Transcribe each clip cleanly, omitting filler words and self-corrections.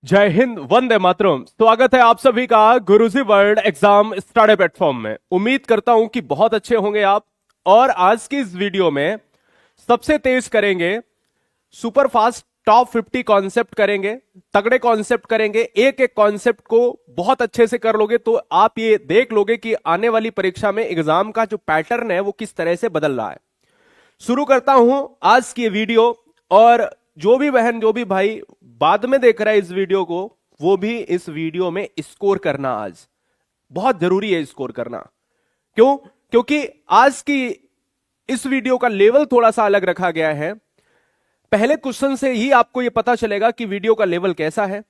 जय हिंद, वंदे मातरम। स्वागत है आप सभी का गुरुजी वर्ल्ड एग्जाम स्टडी प्लेटफॉर्म में। उम्मीद करता हूं कि बहुत अच्छे होंगे आप। और आज की इस वीडियो में सबसे तेज करेंगे, सुपर फास्ट टॉप 50 कॉन्सेप्ट करेंगे, तगड़े कॉन्सेप्ट करेंगे। एक एक कॉन्सेप्ट को बहुत अच्छे से कर लोगे तो आप ये देख लोगे कि आने वाली परीक्षा में एग्जाम का जो पैटर्न है वो किस तरह से बदल रहा है। शुरू करता हूं आज की वीडियो। और जो भी बहन, जो भी भाई बाद में देख रहा है इस वीडियो को, वो भी इस वीडियो में स्कोर करना आज बहुत जरूरी है। स्कोर करना क्यों? क्योंकि आज की इस वीडियो का लेवल थोड़ा सा अलग रखा गया है। पहले क्वेश्चन से ही आपको यह पता चलेगा कि वीडियो का लेवल कैसा है।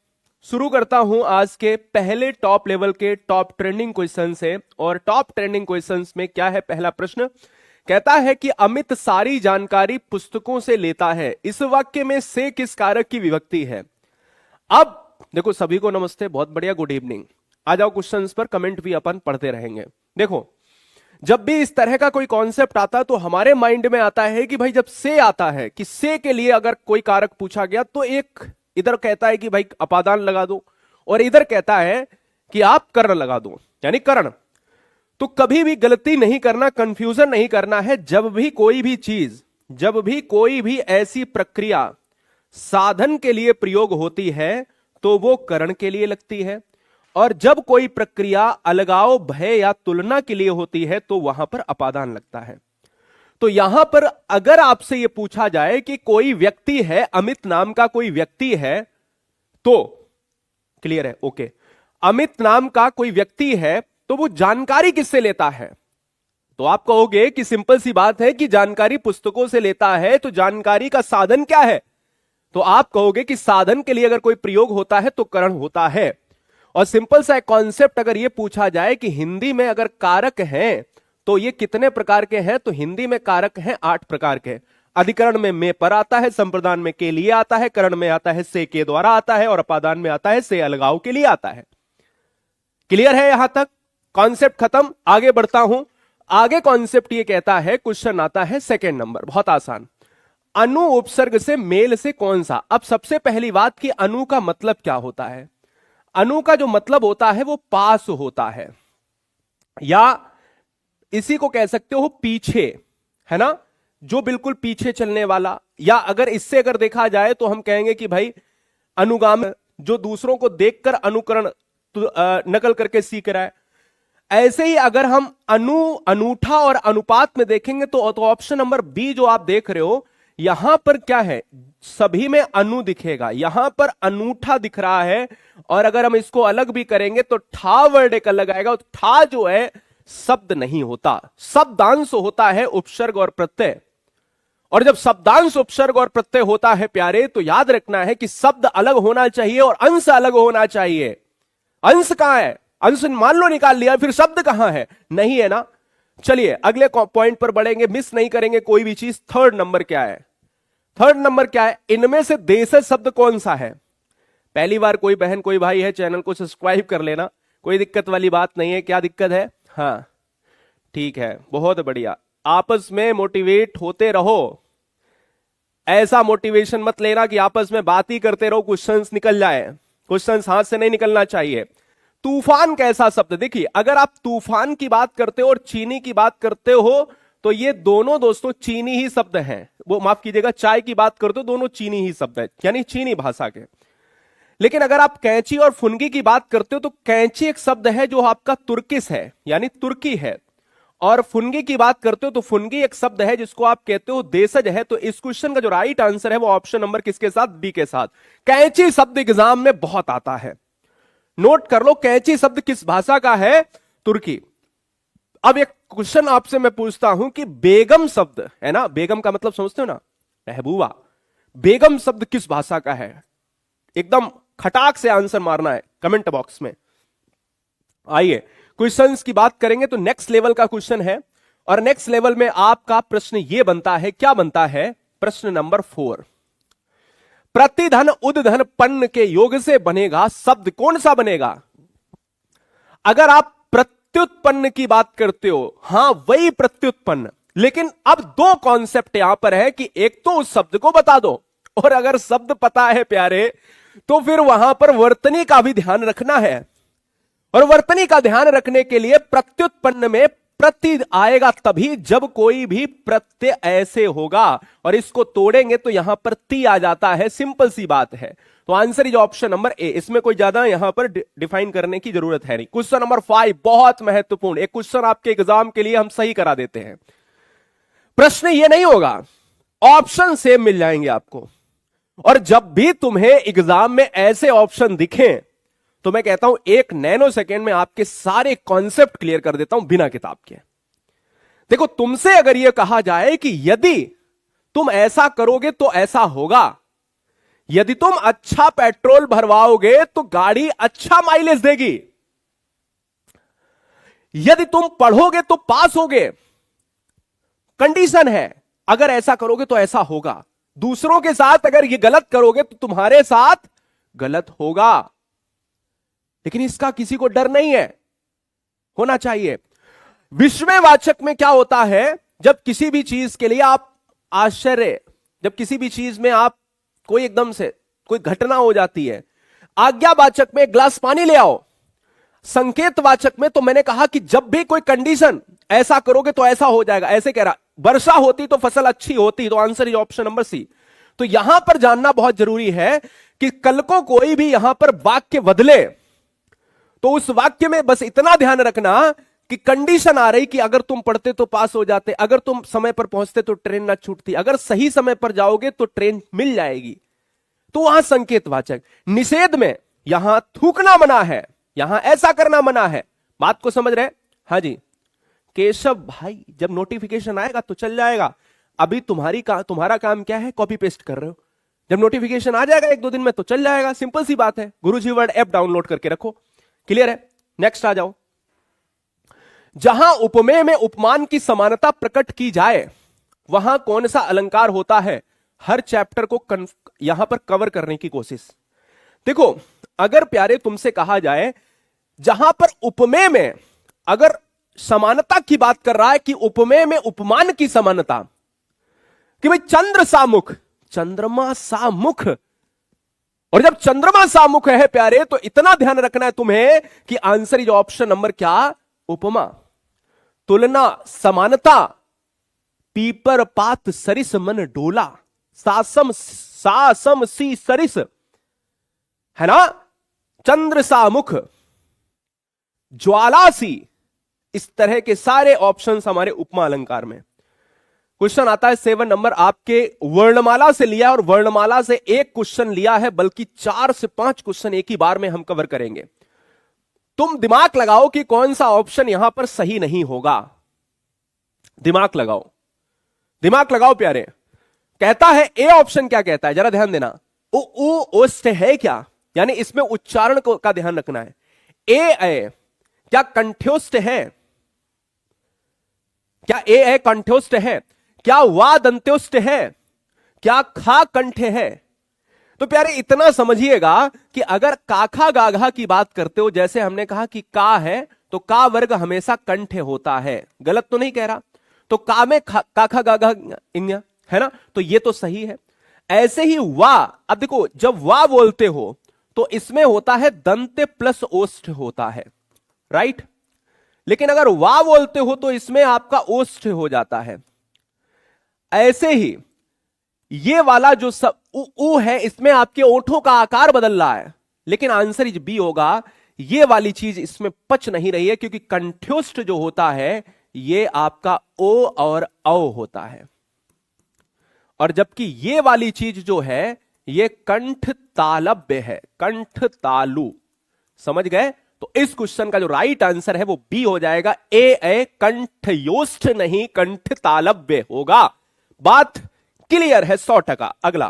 शुरू करता हूं आज के पहले टॉप लेवल के टॉप ट्रेंडिंग क्वेश्चन से। और टॉप ट्रेंडिंग क्वेश्चंस में क्या है? पहला प्रश्न कहता है कि अमित सारी जानकारी पुस्तकों से लेता है, इस वाक्य में से किस कारक की विभक्ति है? अब देखो, सभी को नमस्ते, बहुत बढ़िया, गुड इवनिंग। आ जाओ क्वेश्चंस पर, कमेंट भी अपन पढ़ते रहेंगे। देखो, जब भी इस तरह का कोई कॉन्सेप्ट आता है तो हमारे माइंड में आता है कि भाई जब से आता है कि से के लिए अगर कोई कारक पूछा गया तो एक इधर कहता है कि भाई अपादान लगा दो, और इधर कहता है कि आप कर्ण लगा दो, यानी कर्ण। तो कभी भी गलती नहीं करना, कंफ्यूजन नहीं करना है। जब भी कोई भी चीज, जब भी कोई भी ऐसी प्रक्रिया साधन के लिए प्रयोग होती है तो वो करण के लिए लगती है, और जब कोई प्रक्रिया अलगाव, भय या तुलना के लिए होती है तो वहां पर अपादान लगता है। तो यहां पर अगर आपसे यह पूछा जाए कि कोई व्यक्ति है, अमित नाम का कोई व्यक्ति है, तो क्लियर है? ओके, अमित नाम का कोई व्यक्ति है तो वो जानकारी किससे लेता है? तो आप कहोगे कि सिंपल सी बात है कि जानकारी पुस्तकों से लेता है, तो जानकारी का साधन क्या है? तो आप कहोगे कि साधन के लिए अगर कोई प्रयोग होता है तो करण होता है। और सिंपल सा एक कॉन्सेप्ट अगर यह पूछा जाए कि हिंदी में अगर कारक हैं तो ये कितने प्रकार के हैं, तो हिंदी में कारक हैं 8 प्रकार के। अधिकरण में पर आता है, संप्रदान में के लिए आता है, करण में आता है से के द्वारा आता है, और अपादान में आता है से अलगाव के लिए आता है। क्लियर है यहां तक? कॉन्सेप्ट खत्म। आगे बढ़ता हूं। आगे कॉन्सेप्ट ये कहता है, क्वेश्चन आता है सेकंड नंबर, बहुत आसान। अनु उपसर्ग से मेल से कौन सा? अब सबसे पहली बात कि अनु का मतलब क्या होता है? अनु का जो मतलब होता है वो पास होता है, या इसी को कह सकते हो पीछे, है ना, जो बिल्कुल पीछे चलने वाला। या अगर इससे अगर देखा जाए तो हम कहेंगे कि भाई अनुगामी, जो दूसरों को देखकर अनुकरण, नकल करके सीख रहा है। ऐसे ही अगर हम अनूठा और अनुपात में देखेंगे तो ऑप्शन नंबर बी जो आप देख रहे हो, यहां पर क्या है? सभी में अनु दिखेगा, यहां पर अनूठा दिख रहा है। और अगर हम इसको अलग भी करेंगे तो ठा वर्ड एक अलग आएगा। ठा जो है शब्द नहीं होता, शब्दांश होता है, उपसर्ग और प्रत्यय। और जब शब्दांश, उपसर्ग और प्रत्यय होता है प्यारे, तो याद रखना है कि शब्द अलग होना चाहिए और अंश अलग होना चाहिए। अंश कहां है? अंश मान लो निकाल लिया, फिर शब्द कहां है? नहीं है ना। चलिए अगले पॉइंट पर बढ़ेंगे, मिस नहीं करेंगे कोई भी चीज। थर्ड नंबर क्या है? थर्ड नंबर क्या है? इनमें से देशज शब्द कौन सा है? पहली बार कोई बहन, कोई भाई है, चैनल को सब्सक्राइब कर लेना, कोई दिक्कत वाली बात नहीं है। क्या दिक्कत है? हाँ ठीक है, बहुत बढ़िया। आपस में मोटिवेट होते रहो। ऐसा मोटिवेशन मत लेना कि आपस में बात ही करते रहो, क्वेश्चंस निकल जाए। क्वेश्चंस हाथ से नहीं निकलना चाहिए। तूफान कैसा शब्द? देखिए, अगर आप तूफान की बात करते हो और चीनी की बात करते हो तो ये दोनों दोस्तों चीनी ही शब्द हैं। वो माफ कीजिएगा, चाय की बात करते हो, दोनों चीनी ही शब्द है, यानी चीनी भाषा के। लेकिन अगर आप कैंची और फुनगी की बात करते हो तो कैंची एक शब्द है जो आपका तुर्किश है, यानी तुर्की है। और फुनगी की बात करते हो तो फुनगी एक शब्द है जिसको आप कहते हो देशज है। तो इस क्वेश्चन का जो राइट आंसर है वो ऑप्शन नंबर किसके साथ? डी के साथ। कैंची शब्द एग्जाम में बहुत आता है, नोट कर लो। कैंची शब्द किस भाषा का है? तुर्की। अब एक क्वेश्चन आपसे मैं पूछता हूं कि बेगम शब्द है ना, बेगम का मतलब समझते हो ना, महबूबा। बेगम शब्द किस भाषा का है? एकदम खटाक से आंसर मारना है कमेंट बॉक्स में। आइए क्वेश्चंस की बात करेंगे तो नेक्स्ट लेवल का क्वेश्चन है। और नेक्स्ट लेवल में आपका प्रश्न यह बनता है, क्या बनता है? प्रश्न नंबर 4। प्रतिधन उद्धन पन्न के योग से बनेगा शब्द कौन सा बनेगा? अगर आप प्रत्युत्पन्न की बात करते हो, हां वही प्रत्युत्पन्न। लेकिन अब दो कॉन्सेप्ट यहां पर है कि एक तो उस शब्द को बता दो, और अगर शब्द पता है प्यारे तो फिर वहां पर वर्तनी का भी ध्यान रखना है। और वर्तनी का ध्यान रखने के लिए प्रत्युत्पन्न में प्रति आएगा तभी जब कोई भी प्रत्यय ऐसे होगा, और इसको तोड़ेंगे तो यहां पर ती आ जाता है। सिंपल सी बात है। तो answer is option number A. इसमें कोई ज्यादा यहां पर डिफाइन करने की जरूरत है नहीं। क्वेश्चन नंबर 5 बहुत महत्वपूर्ण, एक क्वेश्चन आपके एग्जाम के लिए हम सही करा देते हैं। प्रश्न ये नहीं होगा, ऑप्शन सेम मिल जाएंगे आपको। और जब भी तुम्हें एग्जाम में ऐसे ऑप्शन दिखें तो मैं कहता हूं 1 नैनो सेकेंड में आपके सारे कॉन्सेप्ट क्लियर कर देता हूं बिना किताब के। देखो, तुमसे अगर यह कहा जाए कि यदि तुम ऐसा करोगे तो ऐसा होगा, यदि तुम अच्छा पेट्रोल भरवाओगे तो गाड़ी अच्छा माइलेज देगी, यदि तुम पढ़ोगे तो पास होगे, कंडीशन है, अगर ऐसा करोगे तो ऐसा होगा, दूसरों के साथ अगर ये गलत करोगे तो तुम्हारे साथ गलत होगा। लेकिन इसका किसी को डर नहीं है, होना चाहिए। विस्मयवाचक में क्या होता है, जब किसी भी चीज के लिए आप आश्चर्य, जब किसी भी चीज में आप कोई एकदम से कोई घटना हो जाती है। आज्ञावाचक में एक ग्लास पानी ले आओ। संकेतवाचक में तो मैंने कहा कि जब भी कोई कंडीशन ऐसा करोगे तो ऐसा हो जाएगा, ऐसे कह रहा, वर्षा होती तो फसल अच्छी होती, तो answer is option number C. तो यहां पर जानना बहुत जरूरी है कि कल को कोई भी यहां पर वाक्य बदले तो उस वाक्य में बस इतना ध्यान रखना कि कंडीशन आ रही कि अगर तुम पढ़ते तो पास हो जाते, अगर तुम समय पर पहुंचते तो ट्रेन ना छूटती, अगर सही समय पर जाओगे तो ट्रेन मिल जाएगी। तो वहां संकेतवाचक। निषेध में यहां थूकना मना है, यहां ऐसा करना मना है। बात को समझ रहे? हाँ जी केशव भाई, जब नोटिफिकेशन आएगा तो चल जाएगा। अभी तुम्हारा काम क्या है, कॉपी पेस्ट कर रहे हो। जब नोटिफिकेशन आ जाएगा 1-2 दिन में तो चल जाएगा। सिंपल सी बात है। गुरुजी वर्ड ऐप डाउनलोड करके रखो। क्लियर है? नेक्स्ट आ जाओ। जहां उपमेय में उपमान की समानता प्रकट की जाए वहां कौन सा अलंकार होता है? हर चैप्टर को यहां पर कवर करने की कोशिश। देखो, अगर प्यारे तुमसे कहा जाए जहां पर उपमेय में अगर समानता की बात कर रहा है कि उपमेय में उपमान की समानता, कि भाई चंद्र सा मुख, चंद्रमा सा मुख, और जब चंद्रमा सा मुख है प्यारे तो इतना ध्यान रखना है तुम्हें कि आंसर इज ऑप्शन नंबर क्या? उपमा। तुलना, समानता, पीपर पात सरिस मन डोला, सासम सी सरिस, है ना, चंद्र सा मुख, ज्वाला सी, इस तरह के सारे ऑप्शंस हमारे उपमा अलंकार में। क्वेश्चन आता है 7 नंबर, आपके वर्णमाला से लिया और वर्णमाला से एक क्वेश्चन लिया है, बल्कि 4 से 5 क्वेश्चन एक ही बार में हम कवर करेंगे। तुम दिमाग लगाओ कि कौन सा ऑप्शन यहां पर सही नहीं होगा। दिमाग लगाओ, दिमाग लगाओ प्यारे। कहता है ए ऑप्शन, क्या कहता है जरा ध्यान देना। ओस्ट है क्या, यानी इसमें उच्चारण का ध्यान रखना है। ए क्या कंठ्योष्ट है? क्या ए कंठ्योष्ट है? क्या वा दंत्योष्ट है? क्या खा कंठ है? तो प्यारे इतना समझिएगा कि अगर काखा गाघा की बात करते हो, जैसे हमने कहा कि का है तो का वर्ग हमेशा कंठ होता है, गलत तो नहीं कह रहा। तो का में काखा गाघा इंग्या है ना, तो ये तो सही है। ऐसे ही वा, अब देखो जब वा बोलते हो तो इसमें होता है दंत प्लस ओष्ठ होता है, राइट। लेकिन अगर वा बोलते हो तो इसमें आपका ओष्ठ हो जाता है। ऐसे ही ये वाला जो सब उ है, इसमें आपके ओठों का आकार बदल रहा है, लेकिन आंसर इज बी होगा। ये वाली चीज इसमें पच नहीं रही है, क्योंकि कंठ्योष्ठ जो होता है ये आपका ओ और औ होता है, और जबकि ये वाली चीज जो है ये कंठ तालव्य है, कंठ तालु। समझ गए? तो इस क्वेश्चन का जो राइट आंसर है वो बी हो जाएगा। ए कंठयोष्ठ नहीं, कंठ तालव्य होगा। बात क्लियर है 100%। अगला,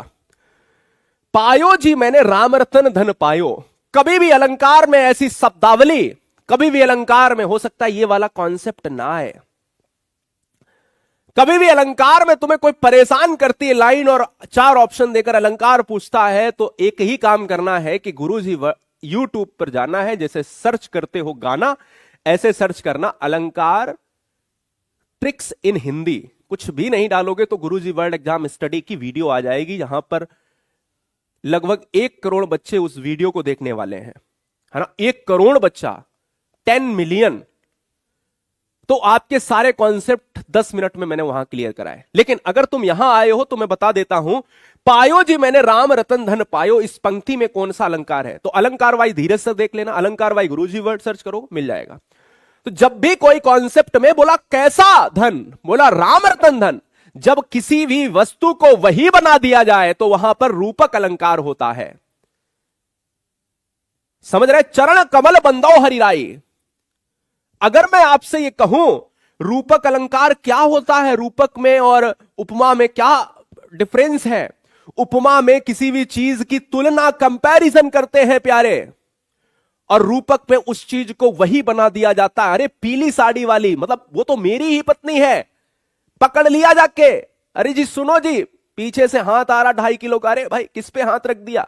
पायो जी मैंने राम रतन धन पायो। कभी भी अलंकार में ऐसी शब्दावली, कभी भी अलंकार में हो सकता है ये वाला कॉन्सेप्ट ना आए। कभी भी अलंकार में तुम्हें कोई परेशान करती है लाइन और 4 ऑप्शन देकर अलंकार पूछता है, तो एक ही काम करना है कि गुरुजी यूट्यूब पर जाना है, जैसे सर्च करते हो गाना, ऐसे सर्च करना अलंकार ट्रिक्स इन हिंदी। कुछ भी नहीं डालोगे तो गुरुजी वर्ल्ड एग्जाम स्टडी की वीडियो आ जाएगी, जहां पर लगभग 1 करोड़ बच्चे उस वीडियो को देखने वाले हैं, है ना। 1 करोड़ बच्चा, 10 मिलियन। तो आपके सारे कॉन्सेप्ट 10 मिनट में मैंने वहां क्लियर कराए। लेकिन अगर तुम यहां आए हो तो मैं बता देता हूं, पायो जी मैंने राम रतन धन पायो, इस पंक्ति में कौन सा अलंकार है? तो अलंकार वाई धीरज से देख लेना, अलंकार वाई गुरुजी वर्ड सर्च करो, मिल जाएगा। तो जब भी कोई कॉन्सेप्ट में बोला कैसा धन, बोला राम रतन धन, जब किसी भी वस्तु को वही बना दिया जाए तो वहां पर रूपक अलंकार होता है। समझ रहे? चरण कमल बंदो हरिराई। अगर मैं आपसे यह कहूं रूपक अलंकार क्या होता है, रूपक में और उपमा में क्या डिफरेंस है? उपमा में किसी भी चीज की तुलना, कंपैरिजन करते हैं प्यारे, और रूपक में उस चीज को वही बना दिया जाता है। अरे पीली साड़ी वाली, मतलब वो तो मेरी ही पत्नी है, पकड़ लिया जाके, अरे जी सुनो जी, पीछे से हाथ आ रहा 2.5 किलो का, अरे भाई किस पे हाथ रख दिया?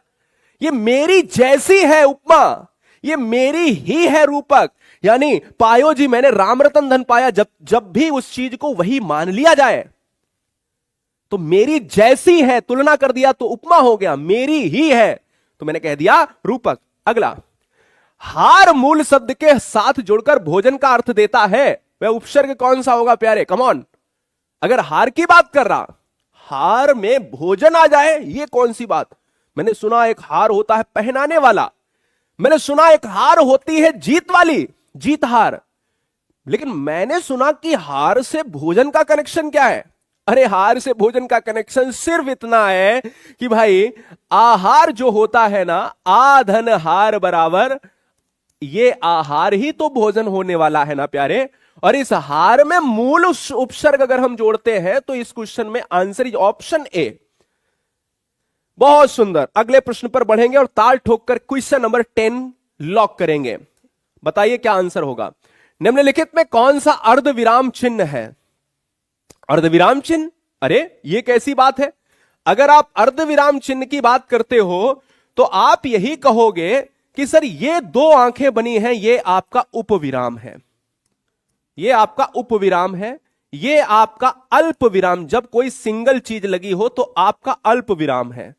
ये मेरी जैसी है उपमा, ये मेरी ही है रूपक। यानी पायो जी मैंने राम रतन धन पाया, जब भी उस चीज को वही मान लिया जाए तो मेरी जैसी है, तुलना कर दिया तो उपमा हो गया, मेरी ही है तो मैंने कह दिया रूपक। अगला, हार मूल शब्द के साथ जुड़कर भोजन का अर्थ देता है, वह उपसर्ग कौन सा होगा प्यारे? Come on. अगर हार की बात कर रहा, हार में भोजन आ जाए, ये कौन सी बात? मैंने सुना एक हार होता है पहनाने वाला, मैंने सुना एक हार होती है जीत वाली, जीत हार, लेकिन मैंने सुना कि हार से भोजन का कनेक्शन क्या है? अरे हार से भोजन का कनेक्शन सिर्फ इतना है कि भाई आहार जो होता है ना, आधन हार बराबर, ये आहार ही तो भोजन होने वाला है ना प्यारे। और इस हार में मूल उपसर्ग अगर हम जोड़ते हैं तो इस क्वेश्चन में आंसर इज ऑप्शन ए। बहुत सुंदर। अगले प्रश्न पर बढ़ेंगे और ताल ठोककर क्वेश्चन नंबर 10 लॉक करेंगे। बताइए क्या आंसर होगा। निम्नलिखित में कौन सा अर्ध विराम चिन्ह है? अर्ध विराम चिन्ह, अरे ये कैसी बात है? अगर आप अर्ध विराम चिन्ह की बात करते हो तो आप यही कहोगे कि सर ये 2 आंखें बनी हैं, ये आपका उपविराम है, ये आपका उपविराम है, ये आपका अल्प विराम। जब कोई सिंगल चीज लगी हो तो आपका अल्प विराम है,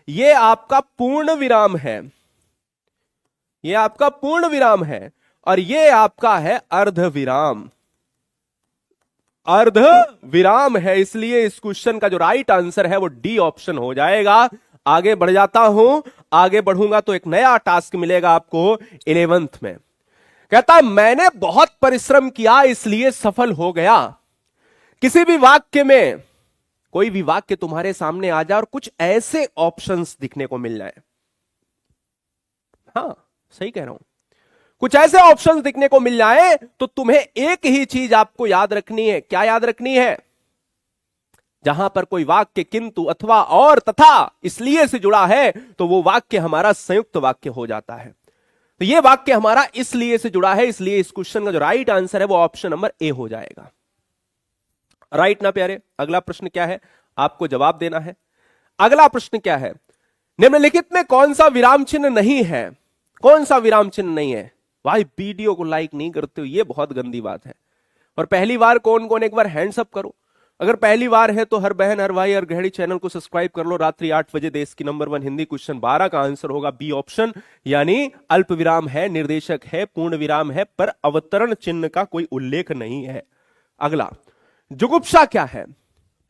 ये आपका पूर्ण विराम है, ये आपका पूर्ण विराम है, और ये आपका है अर्ध विराम। अर्ध विराम है, इसलिए इस क्वेश्चन का जो राइट आंसर है वो डी ऑप्शन हो जाएगा। आगे बढ़ जाता हूं, आगे बढ़ूंगा तो एक नया टास्क मिलेगा आपको 11th में। कहता मैंने बहुत परिश्रम किया इसलिए सफल हो गया। किसी भी वाक्य में, कोई भी वाक्य तुम्हारे सामने आ जाए और कुछ ऐसे ऑप्शंस दिखने को मिल जाए, हाँ सही कह रहा हूं, कुछ ऐसे ऑप्शंस दिखने को मिल जाए तो तुम्हें एक ही चीज आपको याद रखनी है। क्या याद रखनी है? जहां पर कोई वाक्य किंतु, अथवा, और, तथा, इसलिए से जुड़ा है तो वो वाक्य हमारा संयुक्त वाक्य हो जाता है। तो ये वाक्य हमारा इसलिए से जुड़ा है, इसलिए इस क्वेश्चन का जो राइट आंसर है वो ऑप्शन नंबर ए हो जाएगा। राइट ना प्यारे? अगला प्रश्न क्या है, आपको जवाब देना है। अगला प्रश्न क्या है, निम्नलिखित में कौन सा विराम चिन्ह नहीं है? कौन सा विराम चिन्ह नहीं है? भाई वीडियो को लाइक नहीं करते हो, ये बहुत गंदी बात है। और पहली बार कौन कौन, एक बार हैंड्स अप करो। अगर पहली बार है तो हर बहन, हर भाई, हर गृहिणी चैनल को सब्सक्राइब कर लो। रात्रि 8 बजे देश की नंबर 1 हिंदी क्वेश्चन 12 का आंसर होगा बी ऑप्शन, यानी अल्प विराम है, निर्देशक है, पूर्ण विराम है, पर अवतरण चिन्ह का कोई उल्लेख नहीं है। अगला, जुगुप्सा क्या है?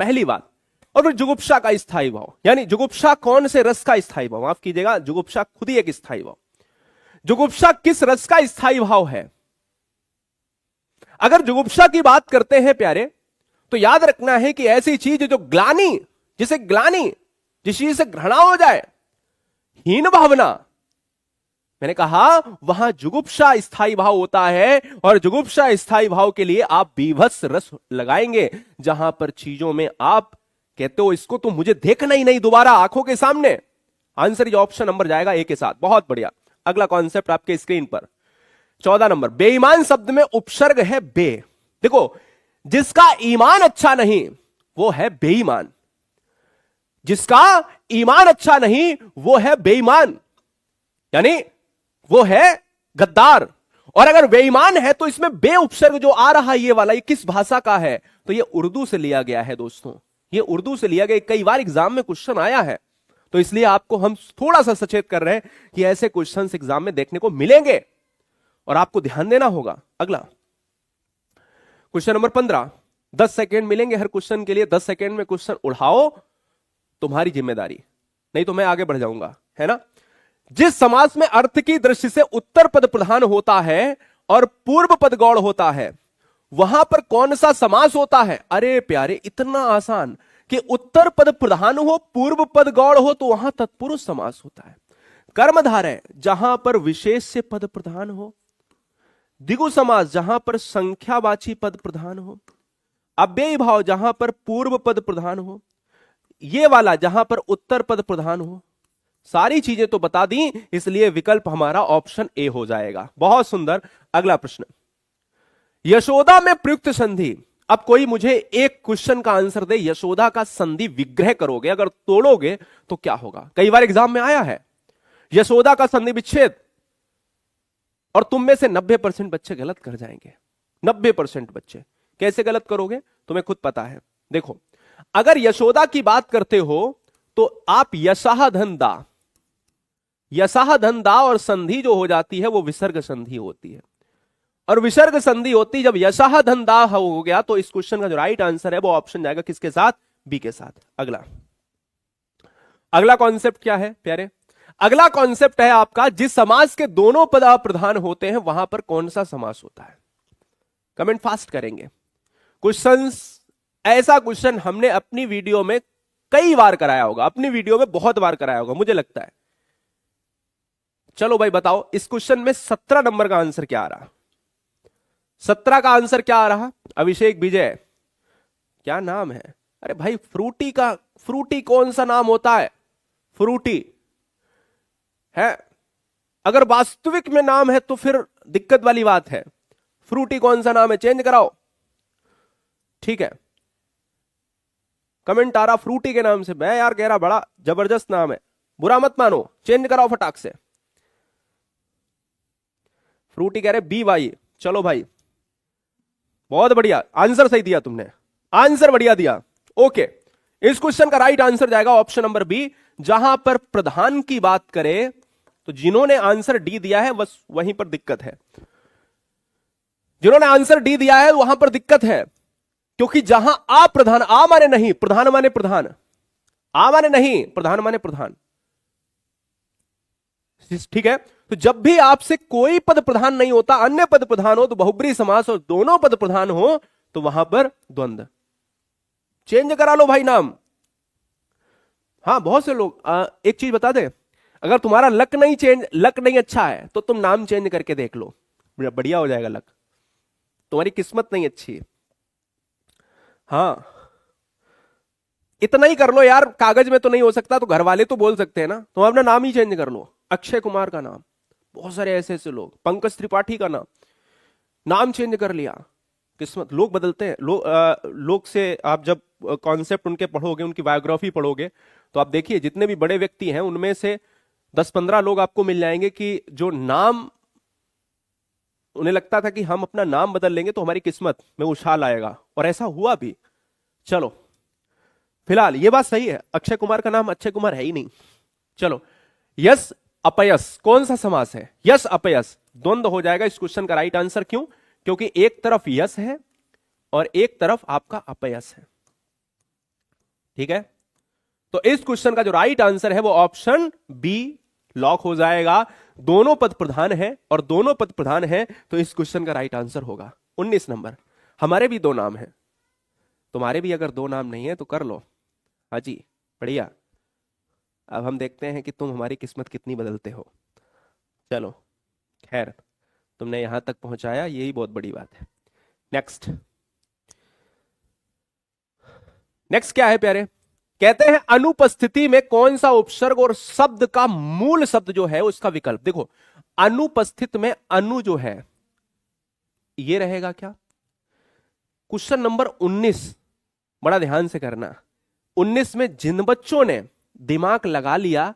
पहली बात। और फिर जुगुप्सा का स्थायी भाव, यानी जुगुप्सा कौन से रस का स्थायी भाव? माफ कीजिएगा, जुगुप्सा खुद ही एक स्थायी भाव। जुगुप्सा किस रस का स्थायी भाव है? अगर जुगुप्सा की बात करते हैं प्यारे तो याद रखना है कि ऐसी चीज जो ग्लानि, जिसे ग्लानि, जिस चीज से घृणा हो जाए, हीन भावना, मैंने कहा वहां जुगुप्सा स्थायी भाव होता है। और जुगुप्सा स्थायी भाव के लिए आप बीभत्स रस लगाएंगे, जहां पर चीजों में आप कहते हो इसको तो मुझे देखना ही नहीं दोबारा आंखों के सामने। आंसर इज ऑप्शन नंबर जाएगा ए के साथ। बहुत बढ़िया। अगला कॉन्सेप्ट आपके स्क्रीन पर 14 नंबर, बेईमान शब्द में उपसर्ग है बे। देखो, जिसका ईमान अच्छा नहीं वो है बेईमान, जिसका ईमान अच्छा नहीं वो है बेईमान, यानी वो है गद्दार। और अगर बेईमान है तो इसमें बे उपसर्ग जो आ रहा है ये वाला, ये किस भाषा का है? तो ये उर्दू से लिया गया है दोस्तों, ये उर्दू से लिया गया। कई बार एग्जाम में क्वेश्चन आया है, तो इसलिए आपको हम थोड़ा सा सचेत कर रहे हैं कि ऐसे क्वेश्चंस एग्जाम में देखने को मिलेंगे और आपको ध्यान देना होगा। अगला क्वेश्चन नंबर 15, 10 सेकेंड मिलेंगे हर क्वेश्चन के लिए। 10 सेकेंड में क्वेश्चन उठाओ, तुम्हारी जिम्मेदारी, नहीं तो मैं आगे बढ़ जाऊंगा, है ना। जिस समास में अर्थ की दृष्टि से उत्तर पद प्रधान होता है और पूर्व पद गौड़ होता है, वहां पर कौन सा समास होता है? अरे प्यारे, इतना आसान कि उत्तर पद प्रधान हो, पूर्व पद गौड़ हो तो वहां तत्पुरुष समास होता है। कर्मधारय जहां पर विशेष से पद प्रधान हो, द्विगु समास जहां पर संख्यावाची पद प्रधान हो, अव्ययी भाव जहां पर पूर्व पद प्रधान हो, ये वाला जहां पर उत्तर पद प्रधान हो। सारी चीजें तो बता दी, इसलिए विकल्प हमारा ऑप्शन ए हो जाएगा। बहुत सुंदर। अगला प्रश्न, यशोदा में प्रयुक्त संधि। अब कोई मुझे एक क्वेश्चन का आंसर दे, यशोदा का संधि विग्रह करोगे, अगर तोड़ोगे तो क्या होगा? कई बार एग्जाम में आया है यशोदा का संधि विच्छेद, और तुम में से 90% बच्चे गलत कर जाएंगे। 90% बच्चे कैसे गलत करोगे तुम्हें खुद पता है। देखो, अगर यशोदा की बात करते हो तो आप यशाह धन दा, यशाह धन दा और संधि जो हो जाती है वो विसर्ग संधि होती है, और विसर्ग संधि होती जब यशाह धन दा हो गया तो इस क्वेश्चन का जो राइट आंसर है वो ऑप्शन जाएगा किसके साथ? बी के साथ। अगला कॉन्सेप्ट क्या है प्यारे? अगला कॉन्सेप्ट है आपका, जिस समास के दोनों पद प्रधान होते हैं वहां पर कौन सा समास होता है? कमेंट फास्ट करेंगे। क्वेश्चंस, ऐसा क्वेश्चन हमने अपनी वीडियो में कई बार कराया होगा, अपनी वीडियो में बहुत बार कराया होगा मुझे लगता है। चलो भाई बताओ, इस क्वेश्चन में 17 नंबर का आंसर क्या आ रहा? 17 का आंसर क्या आ रहा? अभिषेक विजय, क्या नाम है? अरे भाई, फ्रूटी कौन सा नाम होता है? फ्रूटी है, अगर वास्तविक में नाम है तो फिर दिक्कत वाली बात है। फ्रूटी कौन सा नाम है? चेंज कराओ। ठीक है, कमेंट आ रहा फ्रूटी के नाम से, मैं यार कह रहा बड़ा जबरदस्त नाम है, बुरा मत मानो, चेंज कराओ फटाक से। फ्रूटी कह रहे बी वाई। चलो भाई, बहुत बढ़िया, आंसर सही दिया तुमने, आंसर बढ़िया दिया। ओके, इस क्वेश्चन का राइट आंसर जाएगा ऑप्शन नंबर बी। जहां पर प्रधान की बात करें तो जिन्होंने आंसर डी दिया है बस वहीं पर दिक्कत है, जिन्होंने आंसर डी दिया है वहां पर दिक्कत है, क्योंकि जहां आ प्रधान, आ माने नहीं, प्रधान माने प्रधान, आ माने नहीं, प्रधान माने प्रधान। ठीक है, तो जब भी आपसे कोई पद प्रधान नहीं होता, अन्य पद प्रधान हो तो बहुब्री समास, और दोनों पद प्रधान हो तो वहां पर द्वंद्व। चेंज करा लो भाई नाम। हाँ, बहुत से लोग एक चीज बता दे, अगर तुम्हारा लक नहीं अच्छा है तो तुम नाम चेंज करके देख लो, बढ़िया हो जाएगा लक। तुम्हारी किस्मत नहीं अच्छी है, हाँ, इतना ही कर लो यार, कागज में तो नहीं हो सकता तो घर वाले तो बोल सकते हैं ना, तुम अपना नाम ही चेंज कर लो। अक्षय कुमार का नाम, बहुत सारे ऐसे लोग, पंकज त्रिपाठी का नाम चेंज कर लिया। किस्मत, लोग बदलते हैं। लोग से आप जब कॉन्सेप्ट उनके पढ़ोगे, उनकी बायोग्राफी पढ़ोगे तो आप देखिए जितने भी बड़े व्यक्ति हैं उनमें से 10-15 लोग आपको मिल जाएंगे कि जो नाम, उन्हें लगता था कि हम अपना नाम बदल लेंगे तो हमारी किस्मत में उछाल आएगा, और ऐसा हुआ भी। चलो, फिलहाल ये बात सही है, अक्षय कुमार का नाम अक्षय कुमार है ही नहीं। चलो, यस अपयस कौन सा समास है? यस अपयस द्वंद्व हो जाएगा इस क्वेश्चन का राइट आंसर। क्यों? क्योंकि एक तरफ यस है और एक तरफ आपका अपयस है। ठीक है, तो इस क्वेश्चन का जो राइट आंसर है वो ऑप्शन बी लॉक हो जाएगा। दोनों पद प्रधान है, और दोनों पद प्रधान है तो इस क्वेश्चन का राइट आंसर होगा 19 नंबर। हमारे भी 2 नाम है, तुम्हारे भी अगर 2 नाम नहीं है तो कर लो। हाँ जी, बढ़िया। अब हम देखते हैं कि तुम हमारी किस्मत कितनी बदलते हो। चलो खैर, तुमने यहां तक पहुंचाया, यही बहुत बड़ी बात है। नेक्स्ट क्या है प्यारे? कहते हैं अनुपस्थिति में कौन सा उपसर्ग और शब्द का मूल शब्द जो है उसका विकल्प। देखो, अनुपस्थित में अनु जो है ये रहेगा क्या? क्वेश्चन नंबर 19 बड़ा ध्यान से करना। 19 में जिन बच्चों ने दिमाग लगा लिया